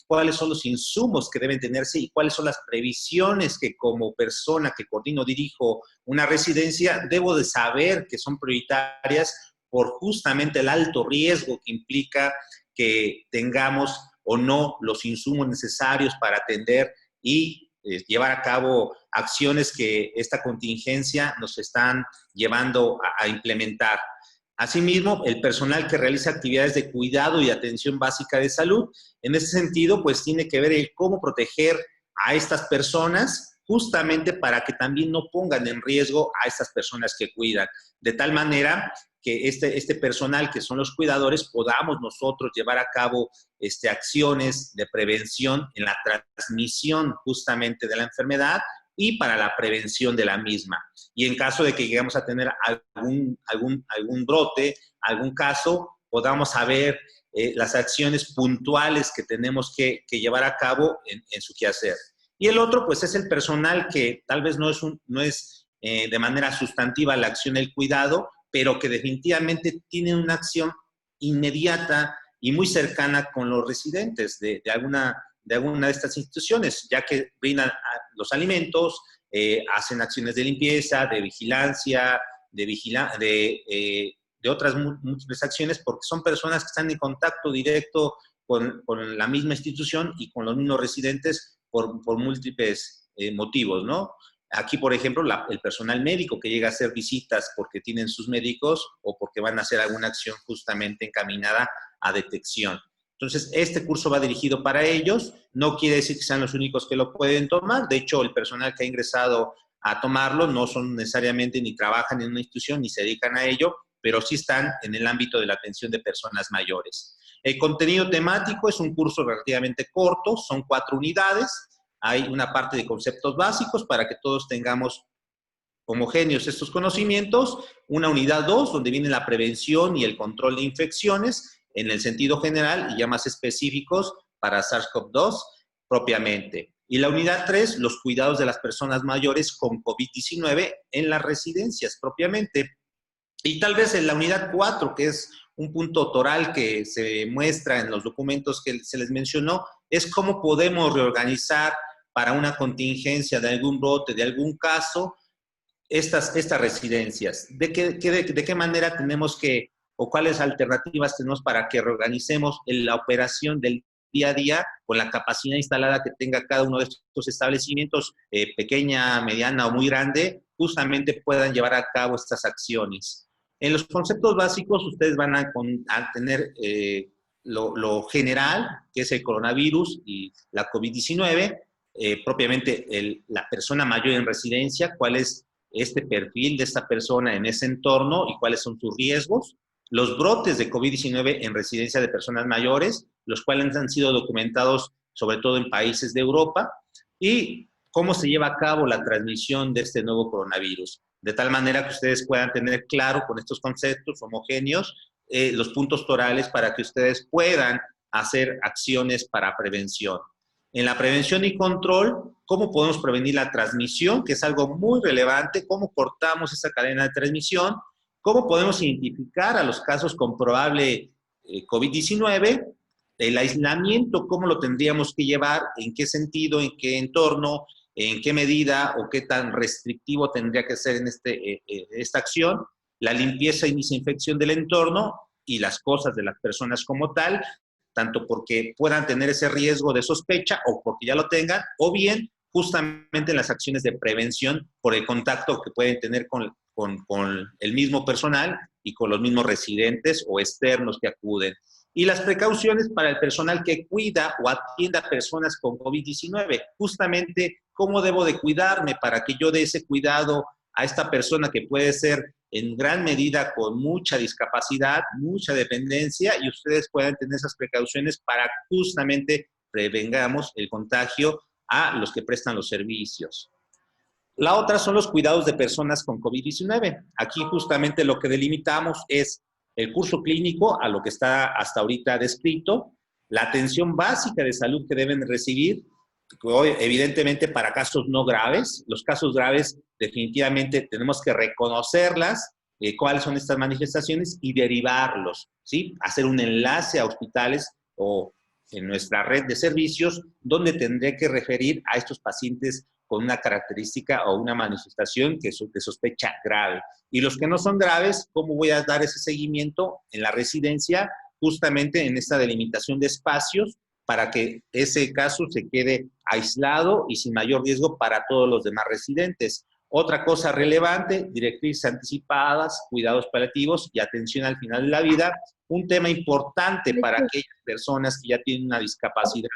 cuáles son los insumos que deben tenerse y cuáles son las previsiones que como persona que coordino, dirijo una residencia, debo de saber que son prioritarias por justamente el alto riesgo que implica que tengamos o no los insumos necesarios para atender y llevar a cabo acciones que esta contingencia nos están llevando a implementar. Asimismo, el personal que realiza actividades de cuidado y atención básica de salud, en ese sentido, pues tiene que ver el cómo proteger a estas personas, justamente para que también no pongan en riesgo a estas personas que cuidan, de tal manera que este personal, que son los cuidadores, podamos nosotros llevar a cabo acciones de prevención en la transmisión justamente de la enfermedad y para la prevención de la misma. Y en caso de que lleguemos a tener algún brote, algún caso, podamos saber las acciones puntuales que tenemos que llevar a cabo en su quehacer. Y el otro, pues, es el personal que tal vez no es de manera sustantiva la acción del cuidado, pero que definitivamente tiene una acción inmediata y muy cercana con los residentes de alguna de estas instituciones, ya que brindan los alimentos, hacen acciones de limpieza, de vigilancia, de otras múltiples acciones, porque son personas que están en contacto directo con la misma institución y con los mismos residentes por múltiples motivos, ¿no? Aquí, por ejemplo, el personal médico que llega a hacer visitas porque tienen sus médicos o porque van a hacer alguna acción justamente encaminada a detección. Entonces, este curso va dirigido para ellos. No quiere decir que sean los únicos que lo pueden tomar. De hecho, el personal que ha ingresado a tomarlo no son necesariamente ni trabajan en una institución ni se dedican a ello, pero sí están en el ámbito de la atención de personas mayores. El contenido temático es un curso relativamente corto, son 4 unidades. Hay una parte de conceptos básicos para que todos tengamos homogéneos estos conocimientos. Una unidad 2, donde viene la prevención y el control de infecciones en el sentido general y ya más específicos para SARS-CoV-2 propiamente. Y la unidad 3, los cuidados de las personas mayores con COVID-19 en las residencias propiamente. Y tal vez en la unidad 4, que es un punto toral que se muestra en los documentos que se les mencionó, es cómo podemos reorganizar para una contingencia de algún brote, de algún caso, estas residencias. ¿De qué manera tenemos que, o cuáles alternativas tenemos para que reorganicemos la operación del día a día con la capacidad instalada que tenga cada uno de estos establecimientos, pequeña, mediana o muy grande, justamente puedan llevar a cabo estas acciones? En los conceptos básicos ustedes van a tener lo general, que es el coronavirus y la COVID-19, propiamente la persona mayor en residencia, cuál es este perfil de esta persona en ese entorno y cuáles son sus riesgos, los brotes de COVID-19 en residencia de personas mayores, los cuales han sido documentados sobre todo en países de Europa, y cómo se lleva a cabo la transmisión de este nuevo coronavirus, de tal manera que ustedes puedan tener claro con estos conceptos homogéneos los puntos torales para que ustedes puedan hacer acciones para prevención. En la prevención y control, ¿cómo podemos prevenir la transmisión? Que es algo muy relevante. ¿Cómo cortamos esa cadena de transmisión? ¿Cómo podemos identificar a los casos con probable COVID-19? El aislamiento, ¿cómo lo tendríamos que llevar? ¿En qué sentido? ¿En qué entorno? ¿En qué medida? ¿O qué tan restrictivo tendría que ser en esta acción? La limpieza y desinfección del entorno y las cosas de las personas como tal, tanto porque puedan tener ese riesgo de sospecha o porque ya lo tengan, o bien justamente en las acciones de prevención por el contacto que pueden tener con el mismo personal y con los mismos residentes o externos que acuden. Y las precauciones para el personal que cuida o atienda a personas con COVID-19. Justamente, ¿cómo debo de cuidarme para que yo dé ese cuidado a esta persona que puede ser en gran medida con mucha discapacidad, mucha dependencia, y ustedes puedan tener esas precauciones para justamente prevengamos el contagio a los que prestan los servicios? La otra son los cuidados de personas con COVID-19. Aquí justamente lo que delimitamos es el curso clínico a lo que está hasta ahorita descrito, la atención básica de salud que deben recibir, evidentemente para casos no graves. Los casos graves definitivamente tenemos que reconocerlas, cuáles son estas manifestaciones y derivarlos, ¿sí? Hacer un enlace a hospitales o en nuestra red de servicios donde tendré que referir a estos pacientes con una característica o una manifestación que sospecha grave. Y los que no son graves, ¿cómo voy a dar ese seguimiento en la residencia? Justamente en esta delimitación de espacios para que ese caso se quede aislado y sin mayor riesgo para todos los demás residentes. Otra cosa relevante, directrices anticipadas, cuidados paliativos y atención al final de la vida. Un tema importante para aquellas personas que ya tienen una discapacidad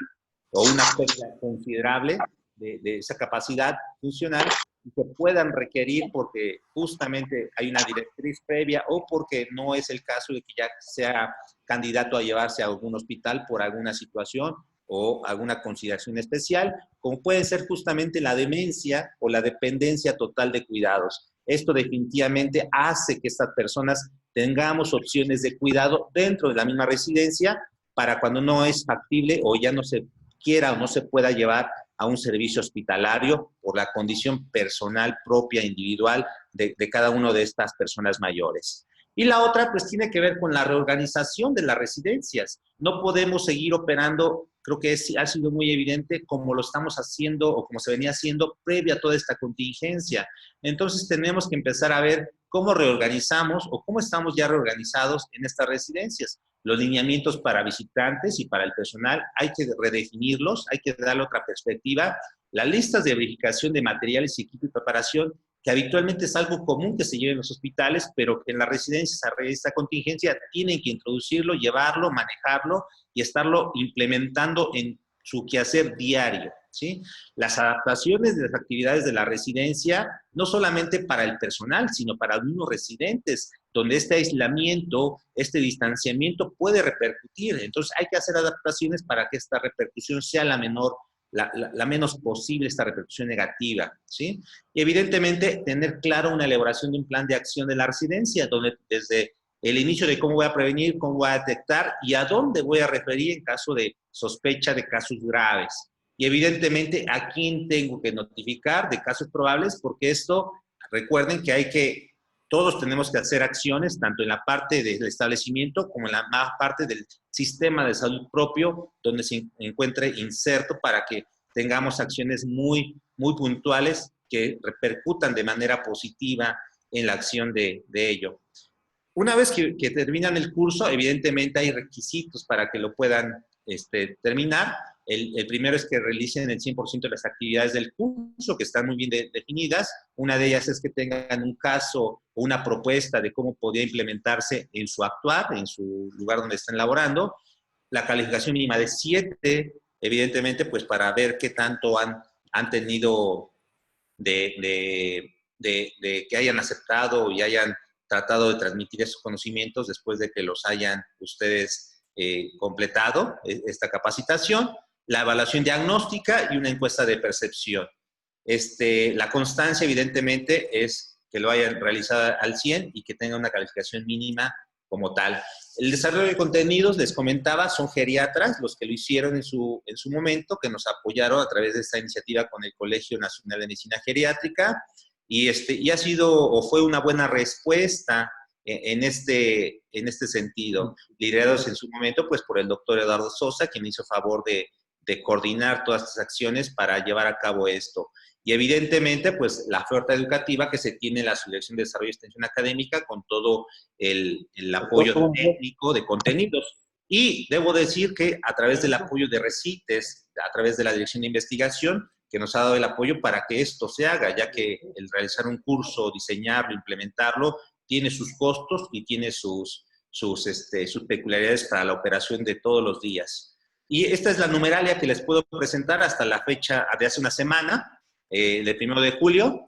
o una pérdida considerable de esa capacidad funcional y que puedan requerir porque justamente hay una directriz previa o porque no es el caso de que ya sea candidato a llevarse a algún hospital por alguna situación o alguna consideración especial, como puede ser justamente la demencia o la dependencia total de cuidados. Esto definitivamente hace que estas personas tengamos opciones de cuidado dentro de la misma residencia para cuando no es factible o ya no se quiera o no se pueda llevar a un servicio hospitalario por la condición personal propia, individual de cada una de estas personas mayores. Y la otra, pues, tiene que ver con la reorganización de las residencias. No podemos seguir operando, creo que ha sido muy evidente, como lo estamos haciendo o como se venía haciendo previa a toda esta contingencia. Entonces, tenemos que empezar a ver cómo reorganizamos o cómo estamos ya reorganizados en estas residencias. Los lineamientos para visitantes y para el personal hay que redefinirlos, hay que darle otra perspectiva. Las listas de verificación de materiales y equipo y preparación, que habitualmente es algo común que se lleve en los hospitales, pero que en las residencias a raíz de esta contingencia tienen que introducirlo, llevarlo, manejarlo y estarlo implementando en su quehacer diario, ¿sí? Las adaptaciones de las actividades de la residencia, no solamente para el personal, sino para los mismos residentes, donde este aislamiento, este distanciamiento puede repercutir. Entonces hay que hacer adaptaciones para que esta repercusión sea la menor, la menos posible, esta repercusión negativa, ¿sí? Y evidentemente tener claro una elaboración de un plan de acción de la residencia, donde desde el inicio de cómo voy a prevenir, cómo voy a detectar y a dónde voy a referir en caso de sospecha de casos graves. Y evidentemente a quién tengo que notificar de casos probables, porque esto, recuerden que todos tenemos que hacer acciones, tanto en la parte del establecimiento como en la parte del sistema de salud propio, donde se encuentre inserto para que tengamos acciones muy, muy puntuales que repercutan de manera positiva en la acción de ello. Una vez que terminan el curso, evidentemente hay requisitos para que lo puedan terminar. El primero es que realicen el 100% de las actividades del curso, que están muy bien definidas. Una de ellas es que tengan un caso o una propuesta de cómo podría implementarse en su actuar, en su lugar donde están laborando. La calificación mínima de 7, evidentemente, pues para ver qué tanto han tenido de que hayan aceptado y hayan tratado de transmitir esos conocimientos después de que los hayan ustedes completado esta capacitación. La evaluación diagnóstica y una encuesta de percepción. La constancia, evidentemente, es que lo hayan realizado al 100 y que tenga una calificación mínima como tal. El desarrollo de contenidos, les comentaba, son geriatras los que lo hicieron en su momento, que nos apoyaron a través de esta iniciativa con el Colegio Nacional de Medicina Geriátrica, y ha sido o fue una buena respuesta en este sentido, liderados en su momento pues por el doctor Eduardo Sosa, quien hizo favor de coordinar todas estas acciones para llevar a cabo esto. Y evidentemente, pues la oferta educativa que se tiene en la Subdirección de Desarrollo y Extensión Académica con todo el apoyo técnico de contenidos. Y debo decir que a través del apoyo de RECITES, a través de la Dirección de Investigación, que nos ha dado el apoyo para que esto se haga, ya que el realizar un curso, diseñarlo, implementarlo, tiene sus costos y tiene sus peculiaridades para la operación de todos los días. Y esta es la numeralia que les puedo presentar hasta la fecha de hace una semana, del 1 de julio,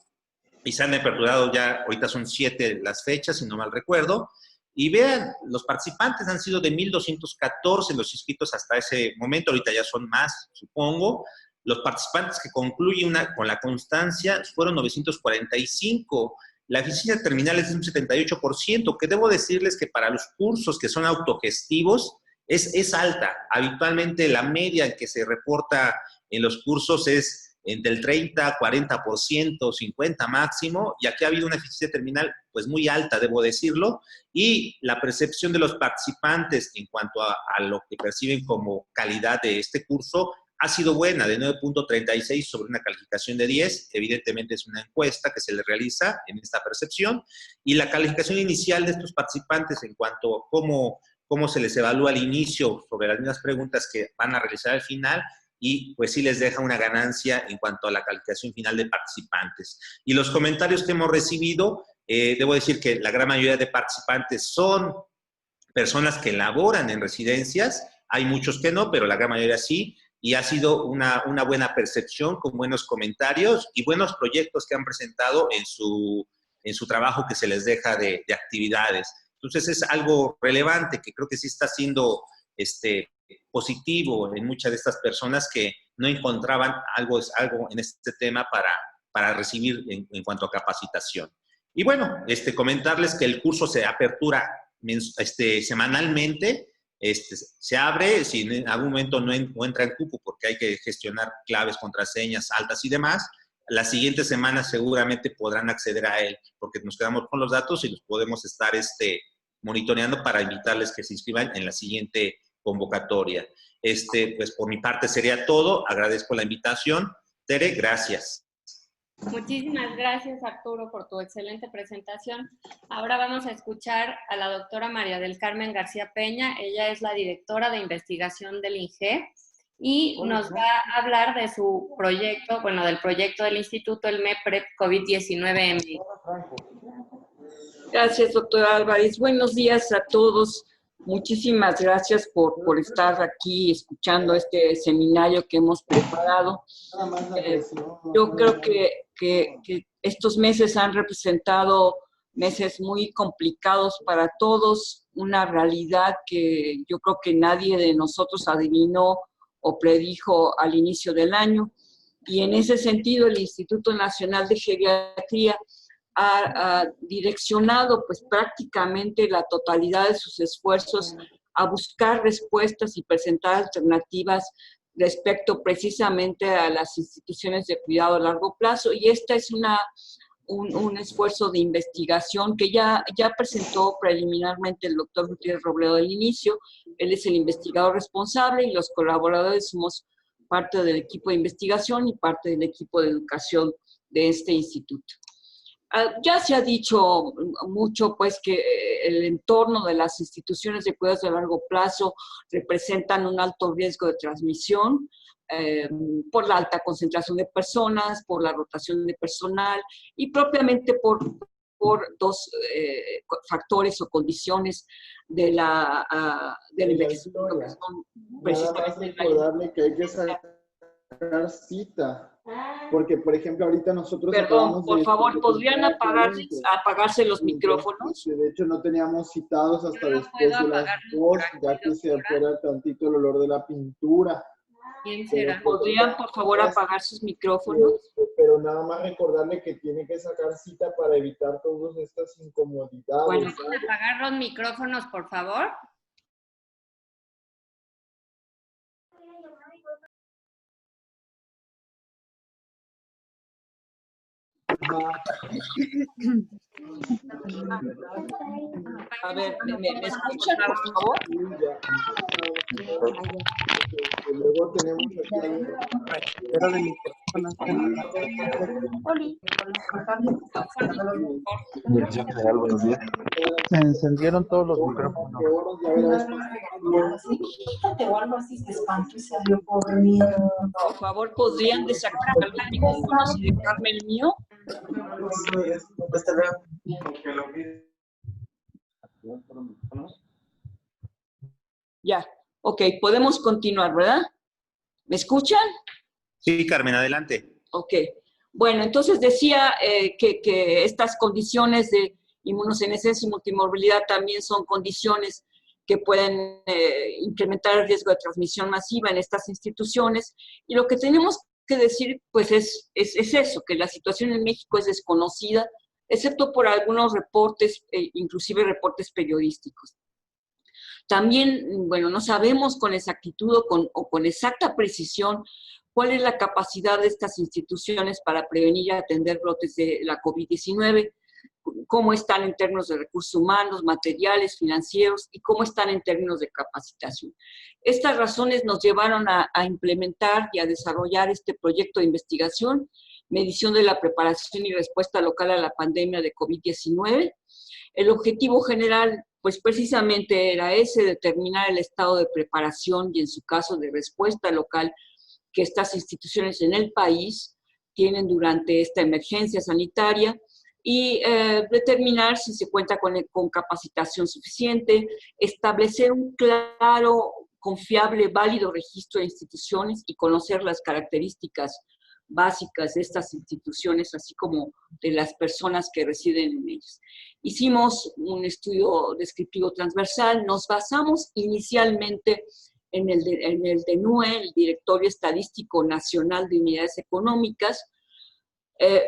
y se han aperturado ya, ahorita son 7 las fechas, si no mal recuerdo, y vean, los participantes han sido de 1,214 los inscritos hasta ese momento, ahorita ya son más, supongo. Los participantes que concluyen con la constancia fueron 945. La eficiencia terminal es de un 78%, que debo decirles que para los cursos que son autogestivos es alta. Habitualmente la media en que se reporta en los cursos es entre el 30, 40%, 50% máximo, y aquí ha habido una eficiencia terminal pues muy alta, debo decirlo, y la percepción de los participantes en cuanto a lo que perciben como calidad de este curso ha sido buena, de 9.36 sobre una calificación de 10. Evidentemente es una encuesta que se le realiza en esta percepción. Y la calificación inicial de estos participantes en cuanto a cómo cómo se les evalúa al inicio sobre las mismas preguntas que van a realizar al final, y pues sí les deja una ganancia en cuanto a la calificación final de participantes. Y los comentarios que hemos recibido, debo decir que la gran mayoría de participantes son personas que laboran en residencias, hay muchos que no, pero la gran mayoría sí, y ha sido una buena percepción, con buenos comentarios y buenos proyectos que han presentado en su trabajo que se les deja de actividades. Entonces es algo relevante que creo que sí está siendo positivo en muchas de estas personas que no encontraban algo en este tema para recibir en cuanto a capacitación. Y bueno, comentarles que el curso se apertura semanalmente, se abre, si en algún momento no entra en cupo porque hay que gestionar claves, contraseñas altas y demás, la siguiente semana seguramente podrán acceder a él, porque nos quedamos con los datos y los podemos estar monitoreando para invitarles que se inscriban en la siguiente convocatoria. Pues por mi parte sería todo. Agradezco la invitación. Tere, gracias. Muchísimas gracias, Arturo, por tu excelente presentación. Ahora vamos a escuchar a la doctora María del Carmen García Peña. Ella es la directora de investigación del INGE y nos va a hablar de su proyecto, bueno, del proyecto del instituto, el MEPREP COVID-19 MX. Gracias, doctora Álvarez. Buenos días a todos. Muchísimas gracias por estar aquí escuchando este seminario que hemos preparado. Yo creo que estos meses han representado meses muy complicados para todos, una realidad que yo creo que nadie de nosotros adivinó o predijo al inicio del año. Y en ese sentido, el Instituto Nacional de Geriatría ha direccionado pues prácticamente la totalidad de sus esfuerzos a buscar respuestas y presentar alternativas respecto precisamente a las instituciones de cuidado a largo plazo. Y esta es un esfuerzo de investigación que ya presentó preliminarmente el doctor Gutiérrez Robledo al inicio. Él es el investigador responsable y los colaboradores somos parte del equipo de investigación y parte del equipo de educación de este instituto. Ya se ha dicho mucho, pues, que el entorno de las instituciones de cuidados de largo plazo representan un alto riesgo de transmisión por la alta concentración de personas, por la rotación de personal y propiamente por dos factores o condiciones del envejecimiento que son precisamente recordarle que hay que sacar cita. Porque, por ejemplo, ahorita nosotros... Perdón, por favor, ¿podrían apagarse los micrófonos? De hecho, no teníamos citados hasta después de las 2, ya que se fuera tantito el olor de la pintura. ¿Quién será? ¿Podrían, por favor, apagar sus micrófonos? Pero nada más recordarle que tiene que sacar cita para evitar todas estas incomodidades. Bueno, ¿pueden apagar los micrófonos, por favor? A ver, ¿me escuchan, por favor? Luego tenemos Se encendieron todos los micrófonos. Por favor, ¿podrían desactivar los micrófonos y dejarme el mío? Ya, ok, podemos continuar, ¿verdad? ¿Me escuchan? Sí, Carmen, adelante. Ok, bueno, entonces decía que estas condiciones de inmunosenescencia y multimorbilidad también son condiciones que pueden incrementar el riesgo de transmisión masiva en estas instituciones, y lo que tenemos que decir, pues, es eso, que la situación en México es desconocida, excepto por algunos reportes, inclusive reportes periodísticos. También, bueno, no sabemos con exactitud o con exacta precisión cuál es la capacidad de estas instituciones para prevenir y atender brotes de la COVID-19, cómo están en términos de recursos humanos, materiales, financieros, y cómo están en términos de capacitación. Estas razones nos llevaron a implementar y a desarrollar este proyecto de investigación, medición de la preparación y respuesta local a la pandemia de COVID-19. El objetivo general, pues precisamente era ese, determinar el estado de preparación y en su caso de respuesta local que estas instituciones en el país tienen durante esta emergencia sanitaria y determinar si se cuenta con capacitación suficiente, establecer un claro, confiable, válido registro de instituciones y conocer las características básicas de estas instituciones, así como de las personas que residen en ellas. Hicimos un estudio descriptivo transversal, nos basamos inicialmente en el DNUE, el Directorio Estadístico Nacional de Unidades Económicas,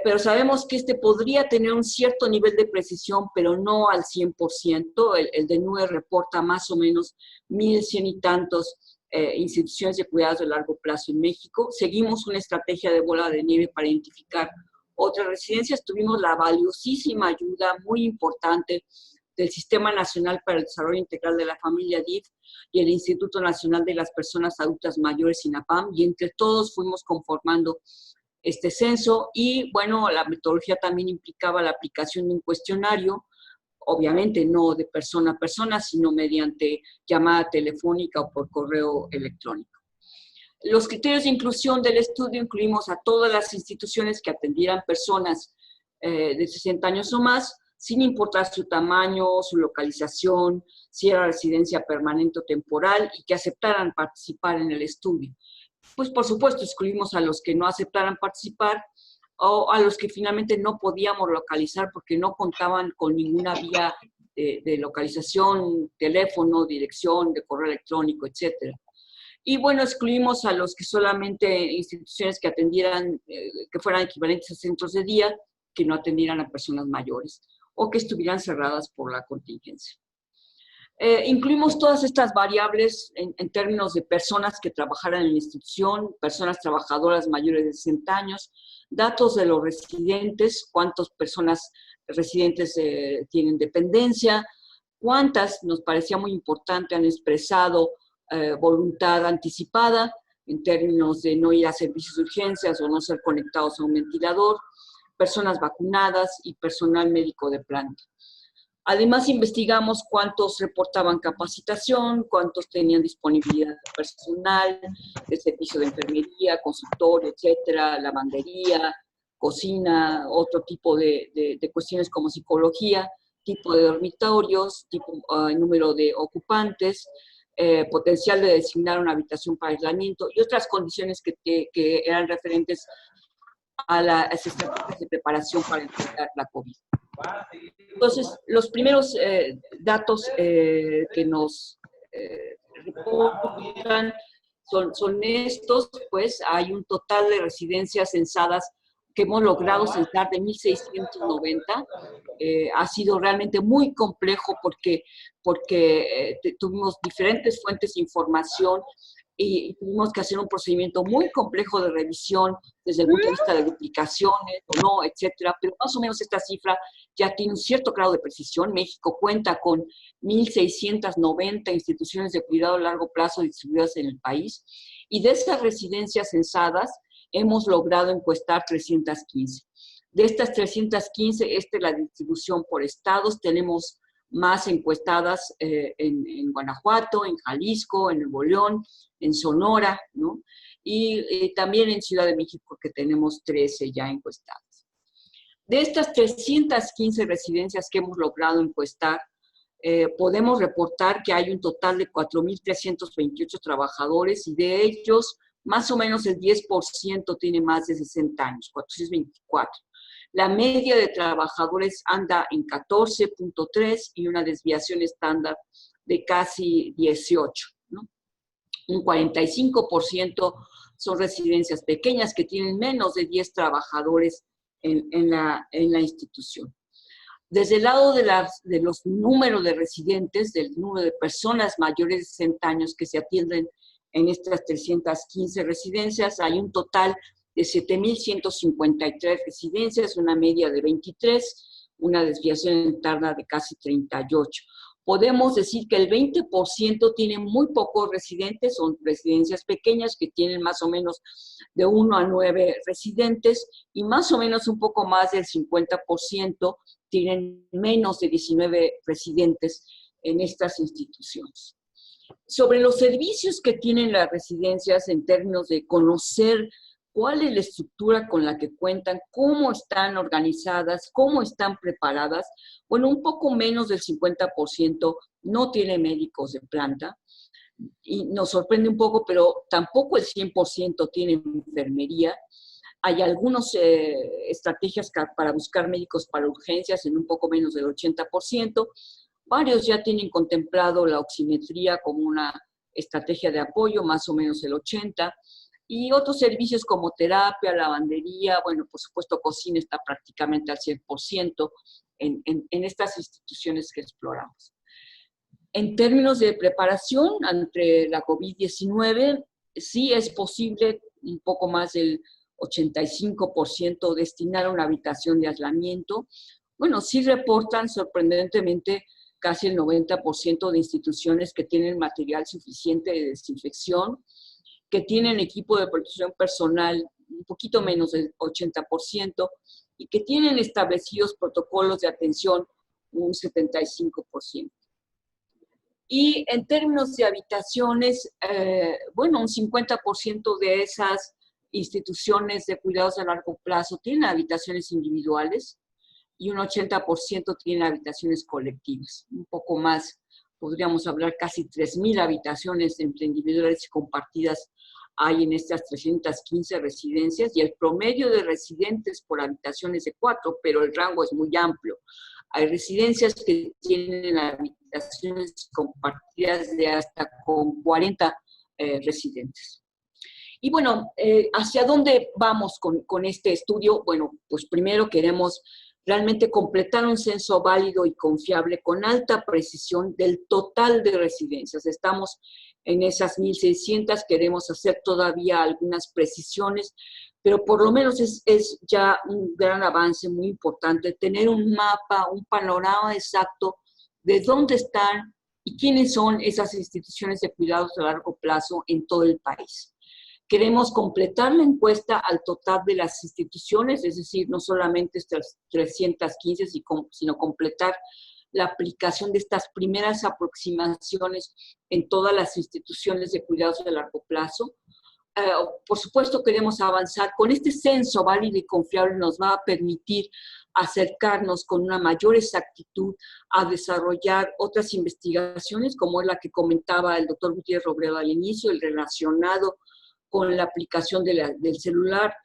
pero sabemos que este podría tener un cierto nivel de precisión, pero no al 100%. El DNUE reporta más o menos 1,100 y tantos instituciones de cuidados de largo plazo en México. Seguimos una estrategia de bola de nieve para identificar otras residencias. Tuvimos la valiosísima ayuda, muy importante, del Sistema Nacional para el Desarrollo Integral de la Familia, DIF, y el Instituto Nacional de las Personas Adultas Mayores, INAPAM, y entre todos fuimos conformando este censo. Y bueno, la metodología también implicaba la aplicación de un cuestionario, obviamente no de persona a persona, sino mediante llamada telefónica o por correo electrónico. Los criterios de inclusión del estudio incluimos a todas las instituciones que atendieran personas de 60 años o más, sin importar su tamaño, su localización, si era residencia permanente o temporal, y que aceptaran participar en el estudio. Pues por supuesto excluimos a los que no aceptaran participar o a los que finalmente no podíamos localizar porque no contaban con ninguna vía de localización, teléfono, dirección, de correo electrónico, etc. Y bueno, excluimos a los que solamente instituciones que atendieran, que fueran equivalentes a centros de día, que no atendieran a personas mayores o que estuvieran cerradas por la contingencia. Incluimos todas estas variables en términos de personas que trabajaran en la institución, personas trabajadoras mayores de 60 años, datos de los residentes, cuántas personas residentes tienen dependencia, cuántas, nos parecía muy importante, han expresado voluntad anticipada en términos de no ir a servicios de urgencias o no ser conectados a un ventilador, personas vacunadas y personal médico de planta. Además, investigamos cuántos reportaban capacitación, cuántos tenían disponibilidad personal, de servicio de enfermería, consultorio, etcétera, lavandería, cocina, otro tipo de cuestiones como psicología, tipo de dormitorios, número de ocupantes, potencial de designar una habitación para aislamiento y otras condiciones que eran referentes a las estrategias de preparación para enfrentar la COVID. Entonces, los primeros datos que nos reportan son estos, pues hay un total de residencias censadas que hemos logrado censar de 1,690. Ha sido realmente muy complejo porque tuvimos diferentes fuentes de información y tuvimos que hacer un procedimiento muy complejo de revisión desde el punto de vista de duplicaciones o no, etcétera, pero más o menos esta cifra ya tiene un cierto grado de precisión. México cuenta con 1,690 instituciones de cuidado a largo plazo distribuidas en el país, y de esas residencias censadas hemos logrado encuestar 315. De estas 315, esta es la distribución por estados. Tenemos más encuestadas en Guanajuato, en Jalisco, en Nuevo León, en Sonora, ¿no? Y también en Ciudad de México, que tenemos 13 ya encuestadas. De estas 315 residencias que hemos logrado encuestar, podemos reportar que hay un total de 4,328 trabajadores, y de ellos más o menos el 10% tiene más de 60 años, 424. La media de trabajadores anda en 14.3 y una desviación estándar de casi 18, ¿no? Un 45% son residencias pequeñas que tienen menos de 10 trabajadores en la institución. Desde el lado de los números de residentes, del número de personas mayores de 60 años que se atienden en estas 315 residencias, hay un total de 7,153 residencias, una media de 23, una desviación interna de casi 38. Podemos decir que el 20% tiene muy pocos residentes, son residencias pequeñas que tienen más o menos de 1 a 9 residentes, y más o menos un poco más del 50% tienen menos de 19 residentes en estas instituciones. Sobre los servicios que tienen las residencias en términos de conocer cuál es la estructura con la que cuentan, cómo están organizadas, cómo están preparadas. Bueno, un poco menos del 50% no tiene médicos de planta, y nos sorprende un poco, pero tampoco el 100% tiene enfermería. Hay algunas estrategias para buscar médicos para urgencias en un poco menos del 80%. Varios ya tienen contemplado la oximetría como una estrategia de apoyo, más o menos el 80%. Y otros servicios como terapia, lavandería, bueno, por supuesto, cocina está prácticamente al 100% en estas instituciones que exploramos. En términos de preparación ante la COVID-19, sí es posible un poco más del 85% destinar a una habitación de aislamiento. Bueno, sí reportan sorprendentemente casi el 90% de instituciones que tienen material suficiente de desinfección, que tienen equipo de protección personal un poquito menos del 80% y que tienen establecidos protocolos de atención un 75%. Y en términos de habitaciones, bueno, un 50% de esas instituciones de cuidados a largo plazo tienen habitaciones individuales y un 80% tienen habitaciones colectivas. Un poco más, podríamos hablar casi 3.000 habitaciones entre individuales y compartidas hay en estas 315 residencias, y el promedio de residentes por habitaciones de 4, pero el rango es muy amplio. Hay residencias que tienen habitaciones compartidas de hasta con 40 residentes. Y bueno, ¿hacia dónde vamos con este estudio? Bueno, pues primero queremos realmente completar un censo válido y confiable con alta precisión del total de residencias. Estamos en esas 1.600, queremos hacer todavía algunas precisiones, pero por lo menos es ya un gran avance muy importante tener un mapa, un panorama exacto de dónde están y quiénes son esas instituciones de cuidados a largo plazo en todo el país. Queremos completar la encuesta al total de las instituciones, es decir, no solamente estas 315, sino completar la aplicación de estas primeras aproximaciones en todas las instituciones de cuidados a largo plazo. Por supuesto, queremos avanzar. Con este censo válido y confiable nos va a permitir acercarnos con una mayor exactitud a desarrollar otras investigaciones, como es la que comentaba el doctor Gutiérrez Robledo al inicio, el relacionado con la aplicación del celular,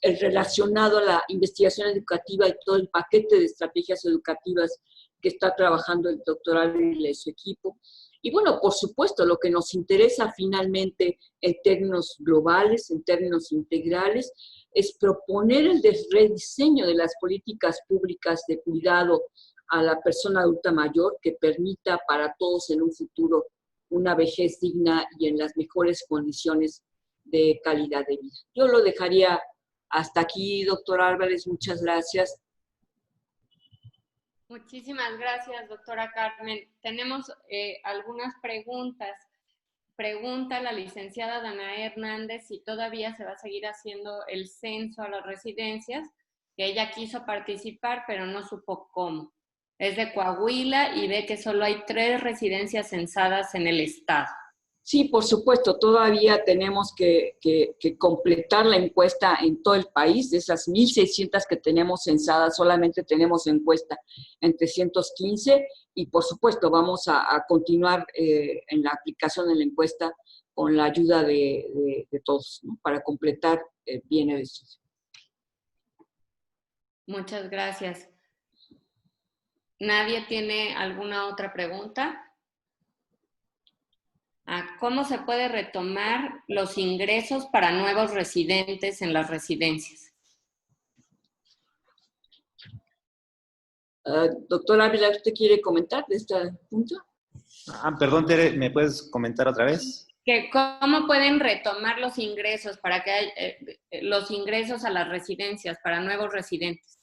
el relacionado a la investigación educativa y todo el paquete de estrategias educativas que está trabajando el doctor Ávila y su equipo. Y bueno, por supuesto, lo que nos interesa finalmente en términos globales, en términos integrales, es proponer el rediseño de las políticas públicas de cuidado a la persona adulta mayor que permita para todos en un futuro una vejez digna y en las mejores condiciones de calidad de vida. Yo lo dejaría hasta aquí, doctor Álvarez, muchas gracias. Muchísimas gracias, doctora Carmen. Tenemos algunas preguntas. Pregunta la licenciada Danae Hernández si todavía se va a seguir haciendo el censo a las residencias, que ella quiso participar, pero no supo cómo. Es de Coahuila y ve que solo hay 3 residencias censadas en el estado. Sí, por supuesto, todavía tenemos que completar la encuesta en todo el país. De esas 1.600 que tenemos censadas, solamente tenemos encuesta en 315 y, por supuesto, vamos a continuar en la aplicación de la encuesta con la ayuda de todos, ¿no? Para completar bien el estudio. Muchas gracias. ¿Nadie tiene alguna otra pregunta? ¿Cómo se puede retomar los ingresos para nuevos residentes en las residencias? Doctor Ávila, ¿usted quiere comentar de este punto? Perdón, Tere, ¿me puedes comentar otra vez? ¿Cómo pueden retomar los ingresos para que los ingresos a las residencias para nuevos residentes?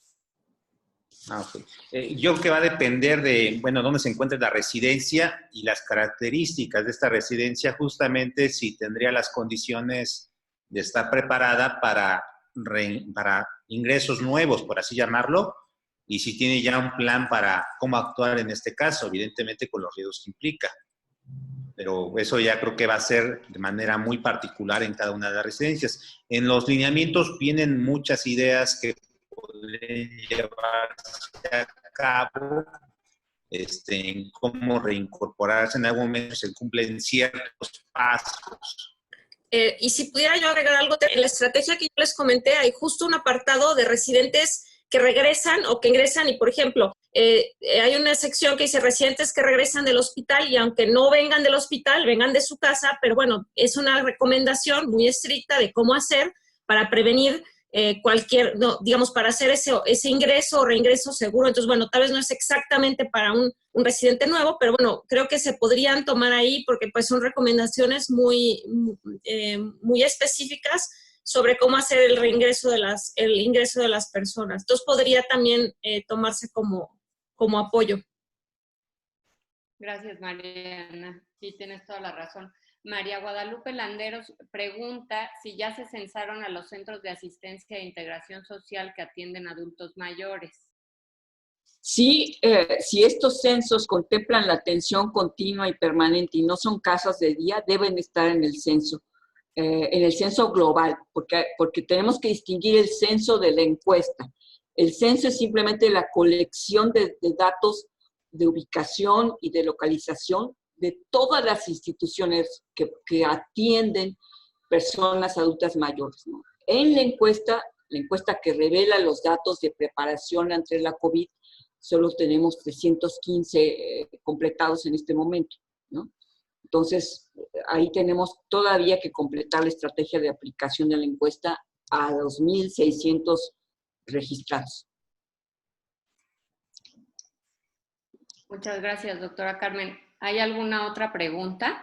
Okay. Yo creo que va a depender de, bueno, dónde se encuentre la residencia y las características de esta residencia, justamente si tendría las condiciones de estar preparada para ingresos nuevos, por así llamarlo, y si tiene ya un plan para cómo actuar en este caso, evidentemente con los riesgos que implica. Pero eso ya creo que va a ser de manera muy particular en cada una de las residencias. En los lineamientos vienen muchas ideas que pueden llevarse a cabo, en cómo reincorporarse. En algún momento se cumplen ciertos pasos. Y si pudiera yo agregar algo, en la estrategia que yo les comenté hay justo un apartado de residentes que regresan o que ingresan y, por ejemplo, hay una sección que dice residentes que regresan del hospital y aunque no vengan del hospital, vengan de su casa, pero bueno, es una recomendación muy estricta de cómo hacer para prevenir cualquier, no, digamos, para hacer ese ingreso o reingreso seguro. Entonces, bueno, tal vez no es exactamente para un residente nuevo, pero bueno, creo que se podrían tomar ahí porque pues son recomendaciones muy específicas sobre cómo hacer el ingreso de las personas. Entonces, podría también tomarse como apoyo. Gracias, Mariana. Sí, tienes toda la razón. María Guadalupe Landeros pregunta si ya se censaron a los centros de asistencia e integración social que atienden adultos mayores. Sí, si estos censos contemplan la atención continua y permanente y no son casas de día, deben estar en el censo global, porque tenemos que distinguir el censo de la encuesta. El censo es simplemente la colección de datos de ubicación y de localización de todas las instituciones que atienden personas adultas mayores, ¿no? En la encuesta que revela los datos de preparación ante la COVID, solo tenemos 315 completados en este momento, ¿no? Entonces, ahí tenemos todavía que completar la estrategia de aplicación de la encuesta a 2.600 registrados. Muchas gracias, doctora Carmen. ¿Hay alguna otra pregunta?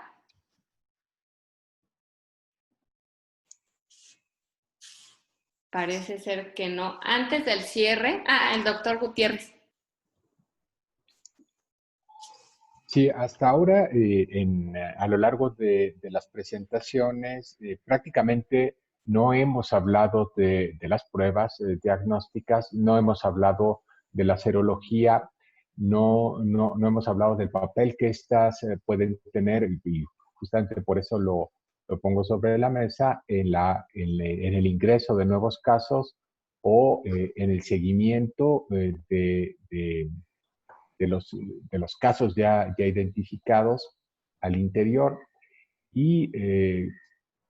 Parece ser que no. Antes del cierre, el doctor Gutiérrez. Sí, hasta ahora, a lo largo de las presentaciones, prácticamente no hemos hablado de las pruebas diagnósticas, no hemos hablado de la serología, no hemos hablado del papel que estas pueden tener, y justamente por eso lo pongo sobre la mesa en el ingreso de nuevos casos o en el seguimiento de los casos ya identificados al interior. Y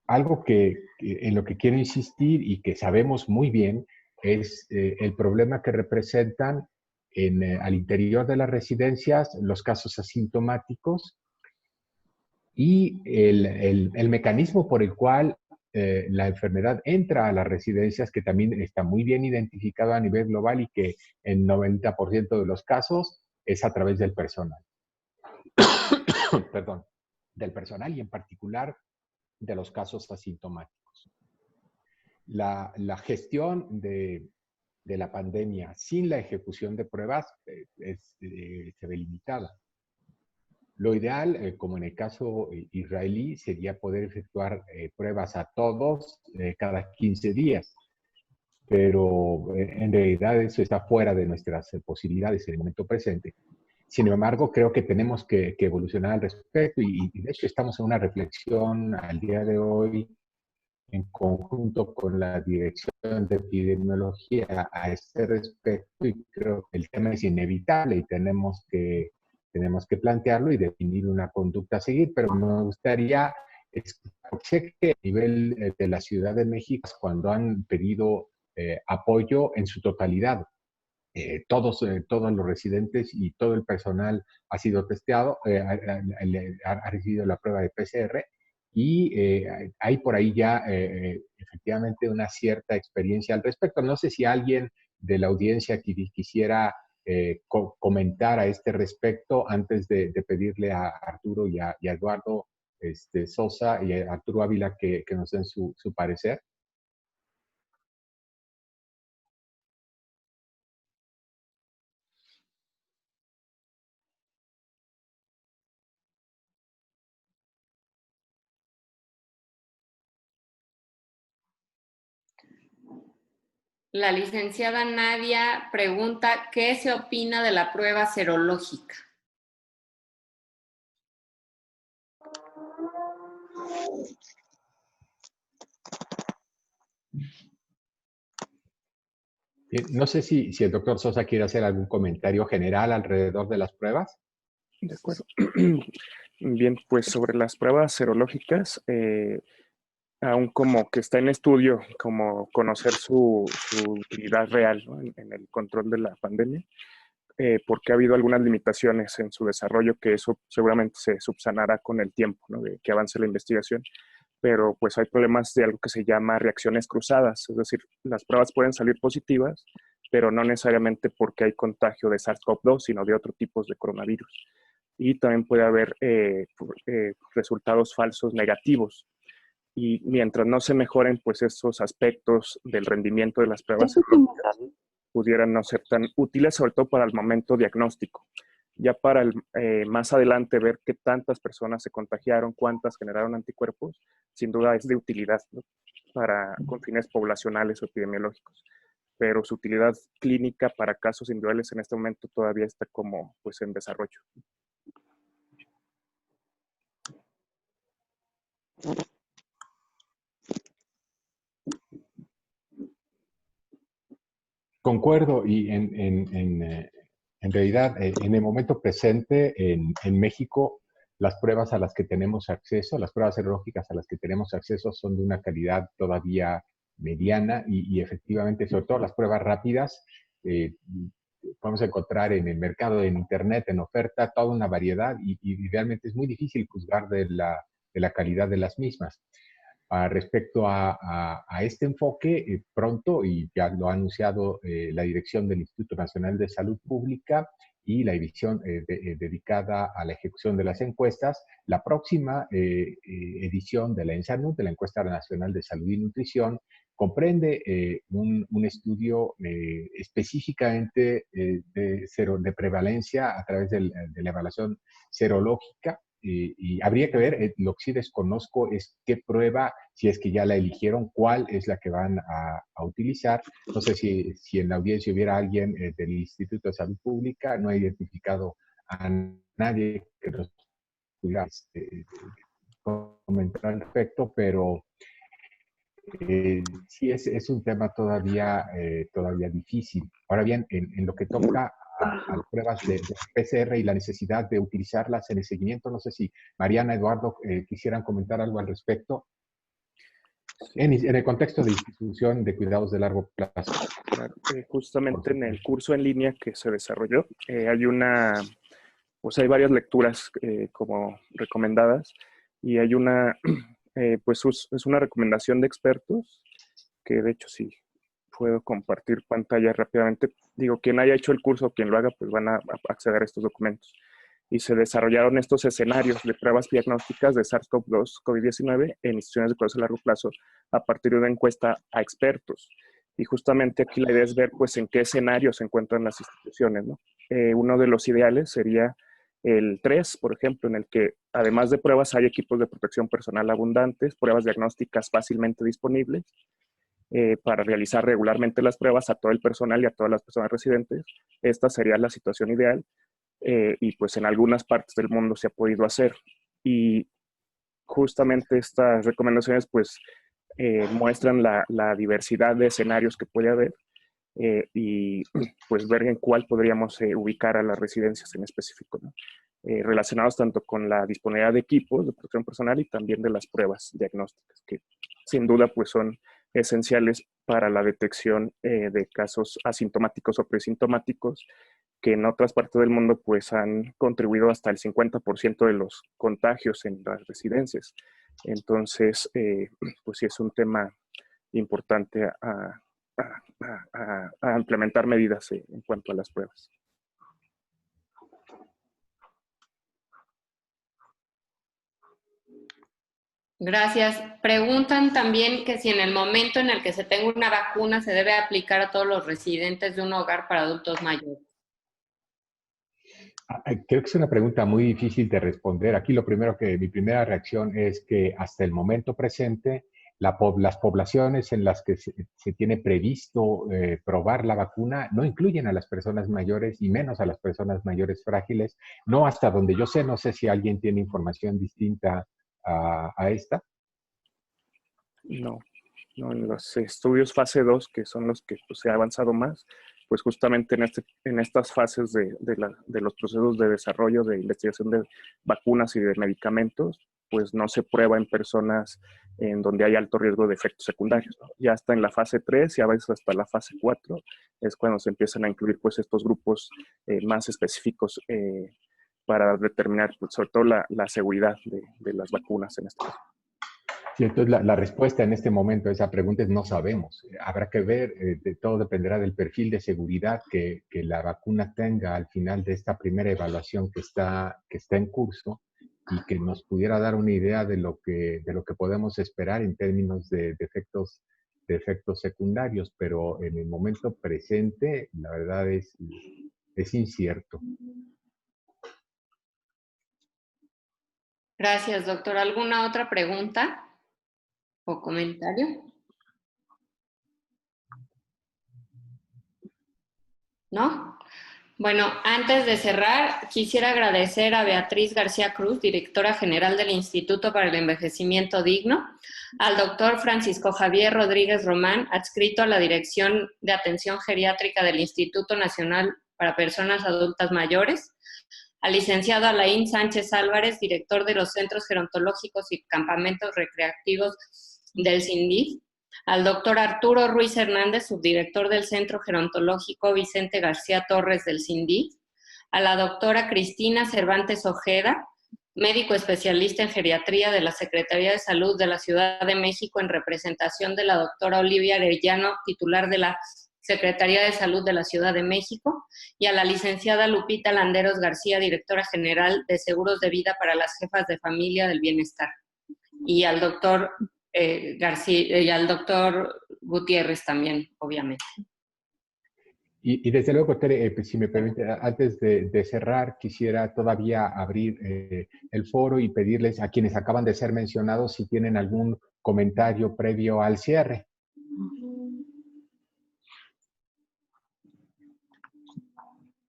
algo en lo que quiero insistir y que sabemos muy bien es el problema que representan al interior de las residencias los casos asintomáticos y el mecanismo por el cual la enfermedad entra a las residencias, que también está muy bien identificado a nivel global y que en 90% de los casos es a través del personal. Perdón, del personal y en particular de los casos asintomáticos. La gestión de la pandemia sin la ejecución de pruebas se ve limitada. Lo ideal, como en el caso israelí, sería poder efectuar pruebas a todos cada 15 días, pero en realidad eso está fuera de nuestras posibilidades en el momento presente. Sin embargo, creo que tenemos que evolucionar al respecto y de hecho estamos en una reflexión al día de hoy en conjunto con la Dirección de Epidemiología a este respecto y creo que el tema es inevitable y tenemos que plantearlo y definir una conducta a seguir, pero me gustaría escuchar que a nivel de la Ciudad de México, cuando han pedido apoyo en su totalidad, todos los residentes y todo el personal ha sido testeado, ha recibido la prueba de PCR y hay por ahí ya efectivamente una cierta experiencia al respecto. No sé si alguien de la audiencia quisiera comentar a este respecto antes de pedirle a Arturo y a Eduardo Sosa y a Arturo Ávila que nos den su parecer. La licenciada Nadia pregunta, ¿qué se opina de la prueba serológica? No sé si el doctor Sosa quiere hacer algún comentario general alrededor de las pruebas. De acuerdo. Bien, pues sobre las pruebas serológicas, aún como que está en estudio, como conocer su utilidad real, ¿no? en el control de la pandemia, porque ha habido algunas limitaciones en su desarrollo, que eso seguramente se subsanará con el tiempo, ¿no? De que avance la investigación. Pero pues hay problemas de algo que se llama reacciones cruzadas, es decir, las pruebas pueden salir positivas, pero no necesariamente porque hay contagio de SARS-CoV-2, sino de otros tipos de coronavirus. Y también puede haber resultados falsos negativos. Y mientras no se mejoren pues esos aspectos del rendimiento de las pruebas, pudieran no ser tan útiles, sobre todo para el momento diagnóstico. Ya para más adelante ver qué tantas personas se contagiaron, cuántas generaron anticuerpos, sin duda es de utilidad, ¿no? Con fines poblacionales o epidemiológicos. Pero su utilidad clínica para casos individuales en este momento todavía está como pues en desarrollo. Concuerdo, y en realidad, en el momento presente, en México, las pruebas a las que tenemos acceso, las pruebas serológicas a las que tenemos acceso son de una calidad todavía mediana y efectivamente, sobre todo las pruebas rápidas, podemos encontrar en el mercado, en Internet, en oferta, toda una variedad y realmente es muy difícil juzgar de la calidad de las mismas. Respecto a este enfoque, pronto, y ya lo ha anunciado la dirección del Instituto Nacional de Salud Pública y la división dedicada a la ejecución de las encuestas, la próxima edición de la ENSANUD, de la Encuesta Nacional de Salud y Nutrición, comprende un estudio específicamente de prevalencia a través de la evaluación serológica. Y habría que ver, lo que sí desconozco es qué prueba, si es que ya la eligieron, cuál es la que van a utilizar. No sé si en la audiencia hubiera alguien del Instituto de Salud Pública, no he identificado a nadie que nos pudiera comentar al respecto, pero sí es un tema todavía difícil. Ahora bien, en lo que toca a las pruebas de PCR y la necesidad de utilizarlas en el seguimiento, no sé si Mariana, Eduardo, quisieran comentar algo al respecto. En el contexto de institución de cuidados de largo plazo. Claro, justamente en el curso en línea que se desarrolló, hay varias lecturas como recomendadas y hay es una recomendación de expertos que de hecho sí puedo compartir pantalla rápidamente. Digo, quien haya hecho el curso, quien lo haga, pues van a acceder a estos documentos. Y se desarrollaron estos escenarios de pruebas diagnósticas de SARS-CoV-2, COVID-19 en instituciones de cuidados a largo plazo a partir de una encuesta a expertos. Y justamente aquí la idea es ver pues en qué escenario se encuentran las instituciones, ¿no? Uno de los ideales sería el 3, por ejemplo, en el que además de pruebas hay equipos de protección personal abundantes, pruebas diagnósticas fácilmente disponibles para realizar regularmente las pruebas a todo el personal y a todas las personas residentes. Esta sería la situación ideal. Y pues en algunas partes del mundo se ha podido hacer. Y justamente estas recomendaciones pues muestran la diversidad de escenarios que puede haber y pues ver en cuál podríamos ubicar a las residencias en específico, ¿no? Relacionados tanto con la disponibilidad de equipos de protección personal y también de las pruebas diagnósticas, que sin duda pues son esenciales para la detección de casos asintomáticos o presintomáticos, que en otras partes del mundo pues han contribuido hasta el 50% de los contagios en las residencias. Entonces, pues sí es un tema importante a implementar medidas en cuanto a las pruebas. Gracias. Preguntan también que si en el momento en el que se tenga una vacuna se debe aplicar a todos los residentes de un hogar para adultos mayores. Creo que es una pregunta muy difícil de responder. Aquí mi primera reacción es que hasta el momento presente las poblaciones en las que se tiene previsto probar la vacuna no incluyen a las personas mayores y menos a las personas mayores frágiles, no hasta donde yo sé, no sé si alguien tiene información distinta a esta. No, en los estudios fase 2, que son los que pues, se ha avanzado más, pues justamente en estas fases de los procesos de desarrollo, de investigación de vacunas y de medicamentos, pues no se prueba en personas en donde hay alto riesgo de efectos secundarios, ¿no? Ya hasta en la fase 3 y a veces hasta la fase 4 es cuando se empiezan a incluir pues estos grupos más específicos para determinar pues, sobre todo la seguridad de las vacunas en este caso. Sí, entonces la respuesta en este momento a esa pregunta es no sabemos. Habrá que ver, todo dependerá del perfil de seguridad que la vacuna tenga al final de esta primera evaluación que está en curso y que nos pudiera dar una idea de lo que podemos esperar en términos de efectos secundarios, pero en el momento presente la verdad es incierto. Gracias, doctor. ¿Alguna otra pregunta o comentario? ¿No? Bueno, antes de cerrar, quisiera agradecer a Beatriz García Cruz, directora general del Instituto para el Envejecimiento Digno, al doctor Francisco Javier Rodríguez Román, adscrito a la Dirección de Atención Geriátrica del Instituto Nacional para Personas Adultas Mayores, al licenciado Alain Sánchez Álvarez, director de los Centros Gerontológicos y Campamentos Recreativos del CINDIF, al doctor Arturo Ruiz Hernández, subdirector del Centro Gerontológico Vicente García Torres del CINDIF, a la doctora Cristina Cervantes Ojeda, médico especialista en geriatría de la Secretaría de Salud de la Ciudad de México en representación de la doctora Olivia Arellano, titular de la Secretaría de Salud de la Ciudad de México, y a la licenciada Lupita Landeros García, directora general de Seguros de Vida para las Jefas de Familia del Bienestar, y al doctor García y al doctor Gutiérrez también, obviamente. Y desde luego, Tere, si me permite, antes de cerrar, quisiera todavía abrir el foro y pedirles a quienes acaban de ser mencionados si tienen algún comentario previo al cierre.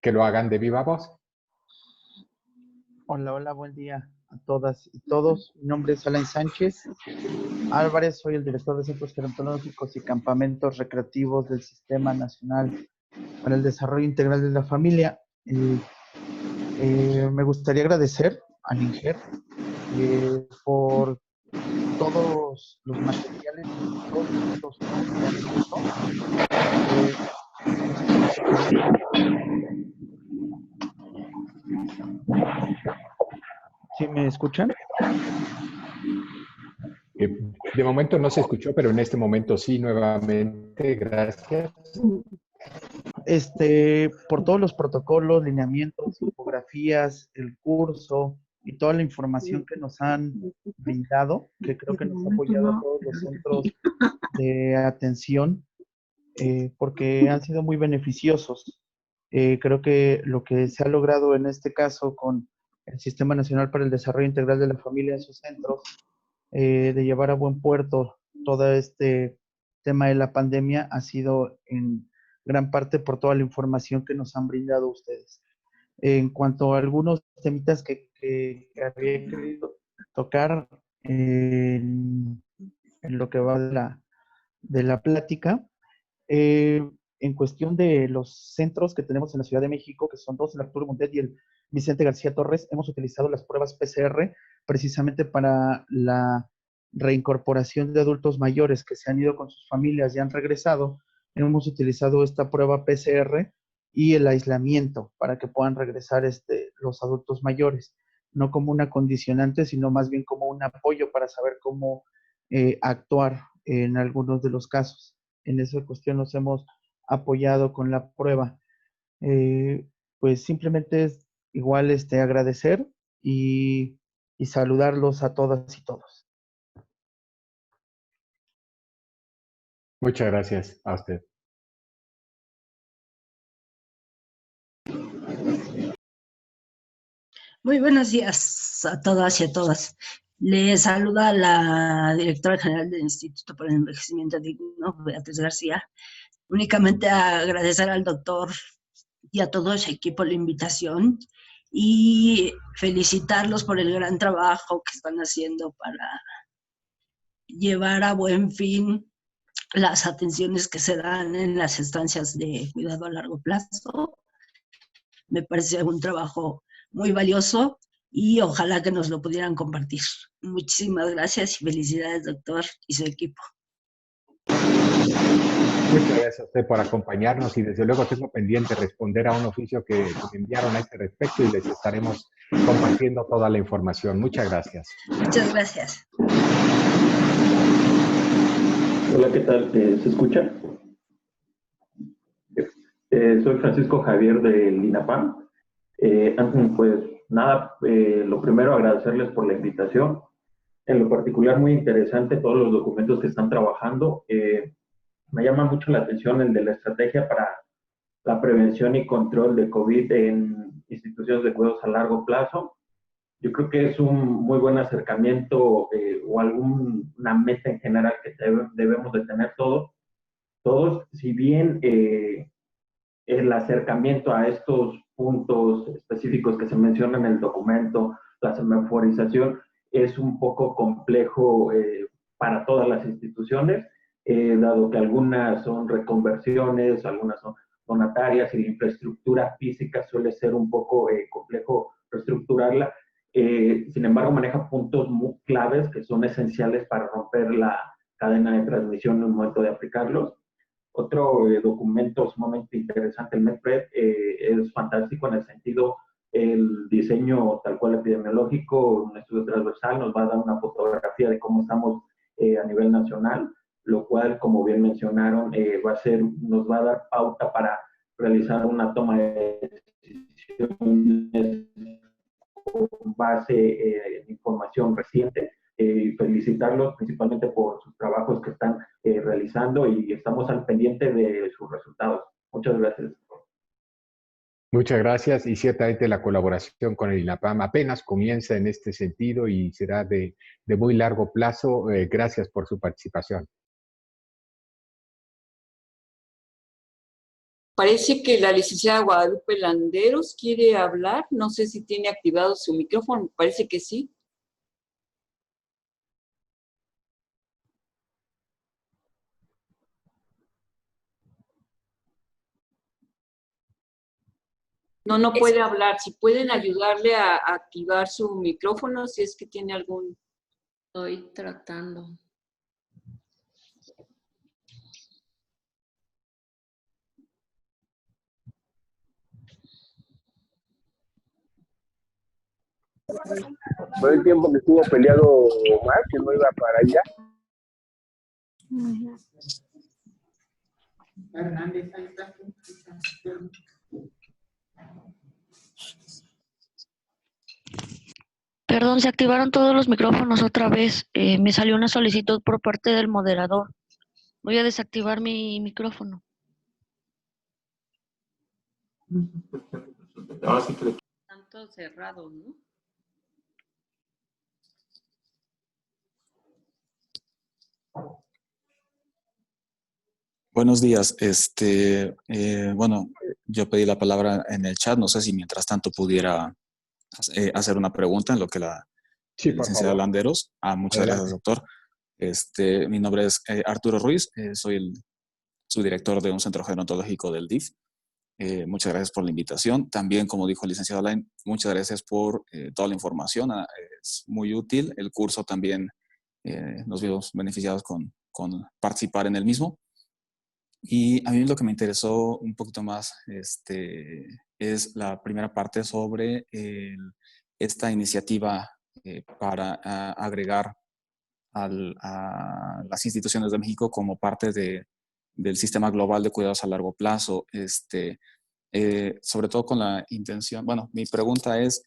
Que lo hagan de viva voz. Hola, buen día a todas y todos. Mi nombre es Alain Sánchez Álvarez, soy el director de Centros Gerontológicos y Campamentos Recreativos del Sistema Nacional para el Desarrollo Integral de la Familia. Me gustaría agradecer al INGER por todos los materiales y todos los que han visto. ¿Sí me escuchan? De momento no se escuchó, pero en este momento sí, nuevamente. Gracias. Por todos los protocolos, lineamientos, infografías, el curso y toda la información que nos han brindado, que creo que nos ha apoyado a todos los centros de atención, porque han sido muy beneficiosos. Creo que lo que se ha logrado en este caso con el Sistema Nacional para el Desarrollo Integral de la Familia en sus centros, de llevar a buen puerto todo este tema de la pandemia, ha sido en gran parte por toda la información que nos han brindado ustedes. En cuanto a algunos temitas que había querido tocar en lo que va de la plática, en cuestión de los centros que tenemos en la Ciudad de México, que son dos, el Arturo Mundet y el Vicente García Torres, hemos utilizado las pruebas PCR precisamente para la reincorporación de adultos mayores que se han ido con sus familias y han regresado. Hemos utilizado esta prueba PCR y el aislamiento para que puedan regresar los adultos mayores, no como una condicionante, sino más bien como un apoyo para saber cómo actuar en algunos de los casos. En esa cuestión nos hemos apoyado con la prueba. Pues simplemente es igual agradecer y saludarlos a todas y todos. Muchas gracias a usted. Muy buenos días a todas y a todas. Le saluda la directora general del Instituto para el Envejecimiento Digno, Beatriz García. Únicamente agradecer al doctor y a todo ese equipo la invitación y felicitarlos por el gran trabajo que están haciendo para llevar a buen fin las atenciones que se dan en las estancias de cuidado a largo plazo. Me parece un trabajo muy valioso y ojalá que nos lo pudieran compartir. Muchísimas gracias y felicidades, doctor, y su equipo. Muchas gracias a usted por acompañarnos y desde luego tengo pendiente responder a un oficio que me enviaron a este respecto y les estaremos compartiendo toda la información. Muchas gracias. Muchas gracias. Hola, ¿qué tal? ¿Se escucha? Soy Francisco Javier del INAPAM. Pues nada, lo primero agradecerles por la invitación. En lo particular, muy interesante todos los documentos que están trabajando. Me llama mucho la atención el de la estrategia para la prevención y control de COVID en instituciones de cuidados a largo plazo. Yo creo que es un muy buen acercamiento o alguna meta en general que debemos de tener todos. Si bien el acercamiento a estos puntos específicos que se mencionan en el documento, la semaforización, es un poco complejo para todas las instituciones, dado que algunas son reconversiones, algunas son donatarias y la infraestructura física suele ser un poco complejo reestructurarla. Sin embargo, maneja puntos muy claves que son esenciales para romper la cadena de transmisión en el momento de aplicarlos. Otro documento sumamente interesante, el MedPred, es fantástico en el sentido, el diseño tal cual epidemiológico, un estudio transversal, nos va a dar una fotografía de cómo estamos a nivel nacional, lo cual, como bien mencionaron, nos va a dar pauta para realizar una toma de decisiones con base en información reciente. Felicitarlos principalmente por sus trabajos que están realizando y estamos al pendiente de sus resultados. Muchas gracias. Muchas gracias y ciertamente la colaboración con el INAPAM apenas comienza en este sentido y será de muy largo plazo. Gracias por su participación. Parece que la licenciada Guadalupe Landeros quiere hablar. No sé si tiene activado su micrófono. Parece que sí. No puede hablar. Si pueden ayudarle a activar su micrófono, si es que tiene algún... Estoy tratando. Todo el tiempo que estuvo peleado Omar, que no iba para allá. Perdón, se activaron todos los micrófonos otra vez. Me salió una solicitud por parte del moderador. Voy a desactivar mi micrófono. Están todos cerrados, ¿no? Buenos días. Bueno, yo pedí la palabra en el chat. No sé si mientras tanto pudiera hacer una pregunta en lo que la licenciada Landeros. Muchas gracias, doctor. Mi nombre es Arturo Ruiz. Soy su director de un centro gerontológico del DIF. Muchas gracias por la invitación. También, como dijo el licenciado Alain, muchas gracias por toda la información. Es muy útil. El curso también nos vimos beneficiados con participar en el mismo. Y a mí lo que me interesó un poquito más es la primera parte sobre esta iniciativa para agregar a las instituciones de México como parte del sistema global de cuidados a largo plazo. Sobre todo con la intención, bueno, mi pregunta es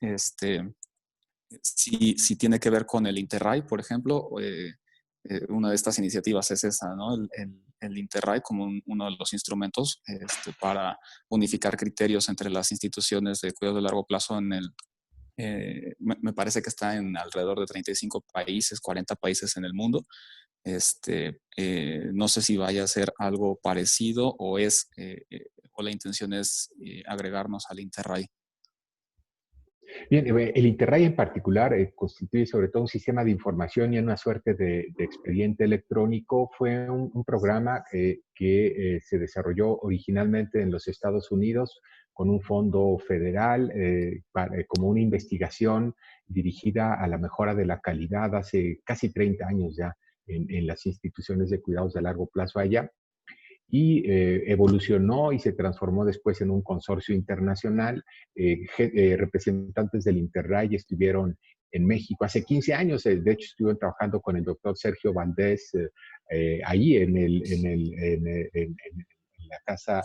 si tiene que ver con el Interreg, por ejemplo. Una de estas iniciativas es esa, ¿no? El Interreg como uno de los instrumentos para unificar criterios entre las instituciones de cuidado de largo plazo en me parece que está en alrededor de 35 países, 40 países en el mundo. No sé si vaya a ser algo parecido o o la intención es agregarnos al Interrey. Bien, el Interrey en particular constituye sobre todo un sistema de información y una suerte de expediente electrónico. Fue un programa que se desarrolló originalmente en los Estados Unidos con un fondo federal como una investigación dirigida a la mejora de la calidad hace casi 30 años ya en las instituciones de cuidados de largo plazo allá. Y evolucionó y se transformó después en un consorcio internacional. Representantes del Interrey estuvieron en México hace 15 años, de hecho estuvieron trabajando con el doctor Sergio Valdés ahí en la casa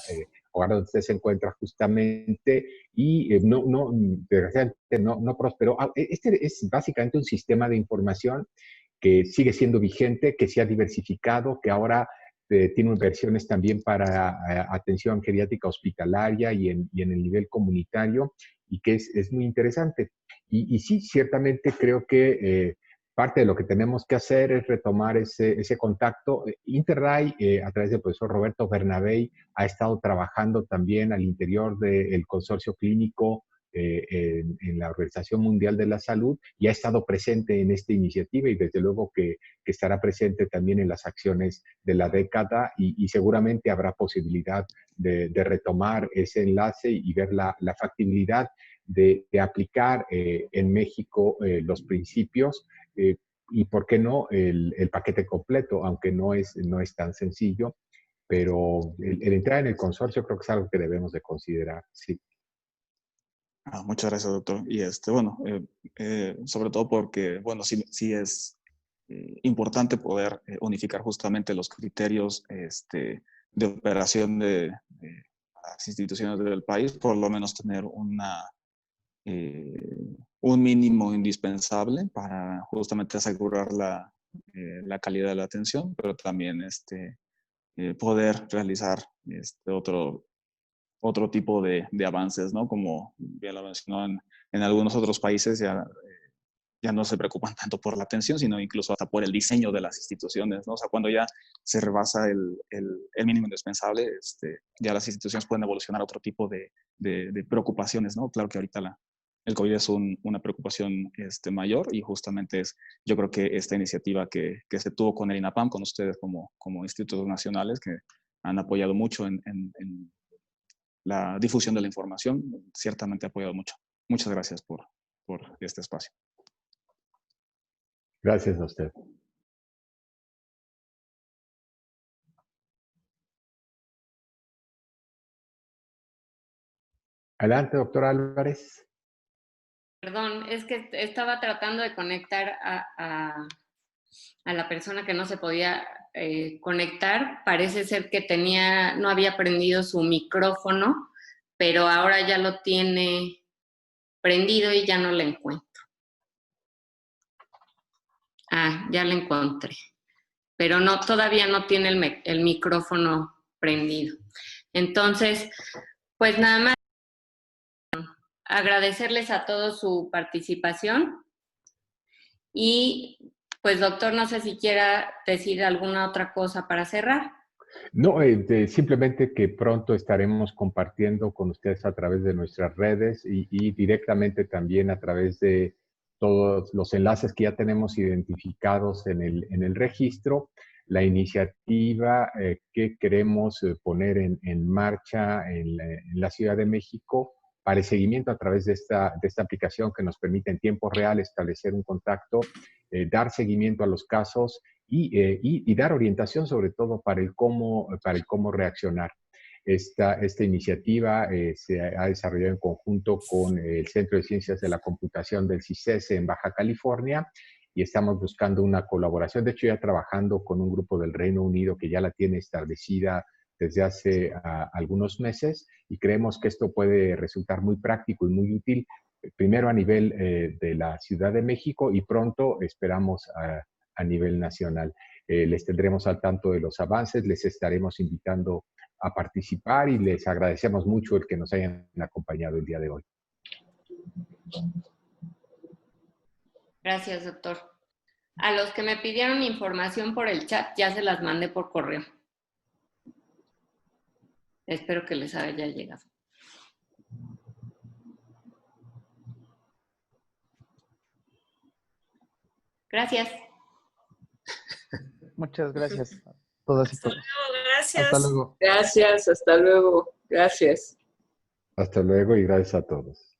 hogar donde usted se encuentra justamente, y desgraciadamente no prosperó. Este es básicamente un sistema de información que sigue siendo vigente, que se ha diversificado, que ahora tiene versiones también para atención geriátrica hospitalaria y en el nivel comunitario, y que es muy interesante. Y sí, ciertamente creo que parte de lo que tenemos que hacer es retomar ese contacto. Interrey, a través del profesor Roberto Bernabei, ha estado trabajando también al interior del consorcio clínico en la Organización Mundial de la Salud, y ha estado presente en esta iniciativa, y desde luego que estará presente también en las acciones de la década, y seguramente habrá posibilidad de retomar ese enlace y ver la factibilidad de aplicar en México los principios y, ¿por qué no?, el paquete completo, aunque no es tan sencillo, pero el entrar en el consorcio creo que es algo que debemos de considerar, sí. Muchas gracias, doctor. Y sobre todo porque, bueno, sí es importante poder unificar justamente los criterios de operación de las instituciones del país, por lo menos tener un mínimo indispensable para justamente asegurar la calidad de la atención, pero también poder realizar otro tipo de avances, ¿no? Como ya lo mencionó, en algunos otros países ya no se preocupan tanto por la atención, sino incluso hasta por el diseño de las instituciones, ¿no? O sea, cuando ya se rebasa el mínimo indispensable, ya las instituciones pueden evolucionar a otro tipo de preocupaciones, ¿no? Claro que ahorita el COVID es una preocupación mayor, y justamente yo creo que esta iniciativa que se tuvo con el INAPAM, con ustedes como institutos nacionales, que han apoyado mucho en la difusión de la información, ciertamente ha apoyado mucho. Muchas gracias por este espacio. Gracias a usted. Adelante, doctor Álvarez. Perdón, es que estaba tratando de conectar a la persona que no se podía conectar. Parece ser que no había prendido su micrófono, pero ahora ya lo tiene prendido y ya no la encuentro. Ya la encontré. Pero no, todavía no tiene el micrófono prendido. Entonces, pues nada más agradecerles a todos su participación, y pues doctor, no sé si quiera decir alguna otra cosa para cerrar. No, simplemente que pronto estaremos compartiendo con ustedes a través de nuestras redes y directamente también a través de todos los enlaces que ya tenemos identificados en el registro, la iniciativa que queremos poner en marcha en la Ciudad de México para el seguimiento a través de esta aplicación que nos permite en tiempo real establecer un contacto, dar seguimiento a los casos y dar orientación sobre todo para el cómo reaccionar. Esta iniciativa se ha desarrollado en conjunto con el Centro de Ciencias de la Computación del CICESE en Baja California, y estamos buscando una colaboración, de hecho ya trabajando con un grupo del Reino Unido que ya la tiene establecida desde hace algunos meses, y creemos que esto puede resultar muy práctico y muy útil, primero a nivel de la Ciudad de México, y pronto esperamos a nivel nacional. Les tendremos al tanto de los avances, les estaremos invitando a participar, y les agradecemos mucho el que nos hayan acompañado el día de hoy. Gracias, doctor. A los que me pidieron información por el chat, ya se las mandé por correo. Espero que les haya llegado. Gracias. Muchas gracias a todas y todos. Gracias. Hasta luego. Gracias, hasta luego. Gracias. Hasta luego y gracias a todos.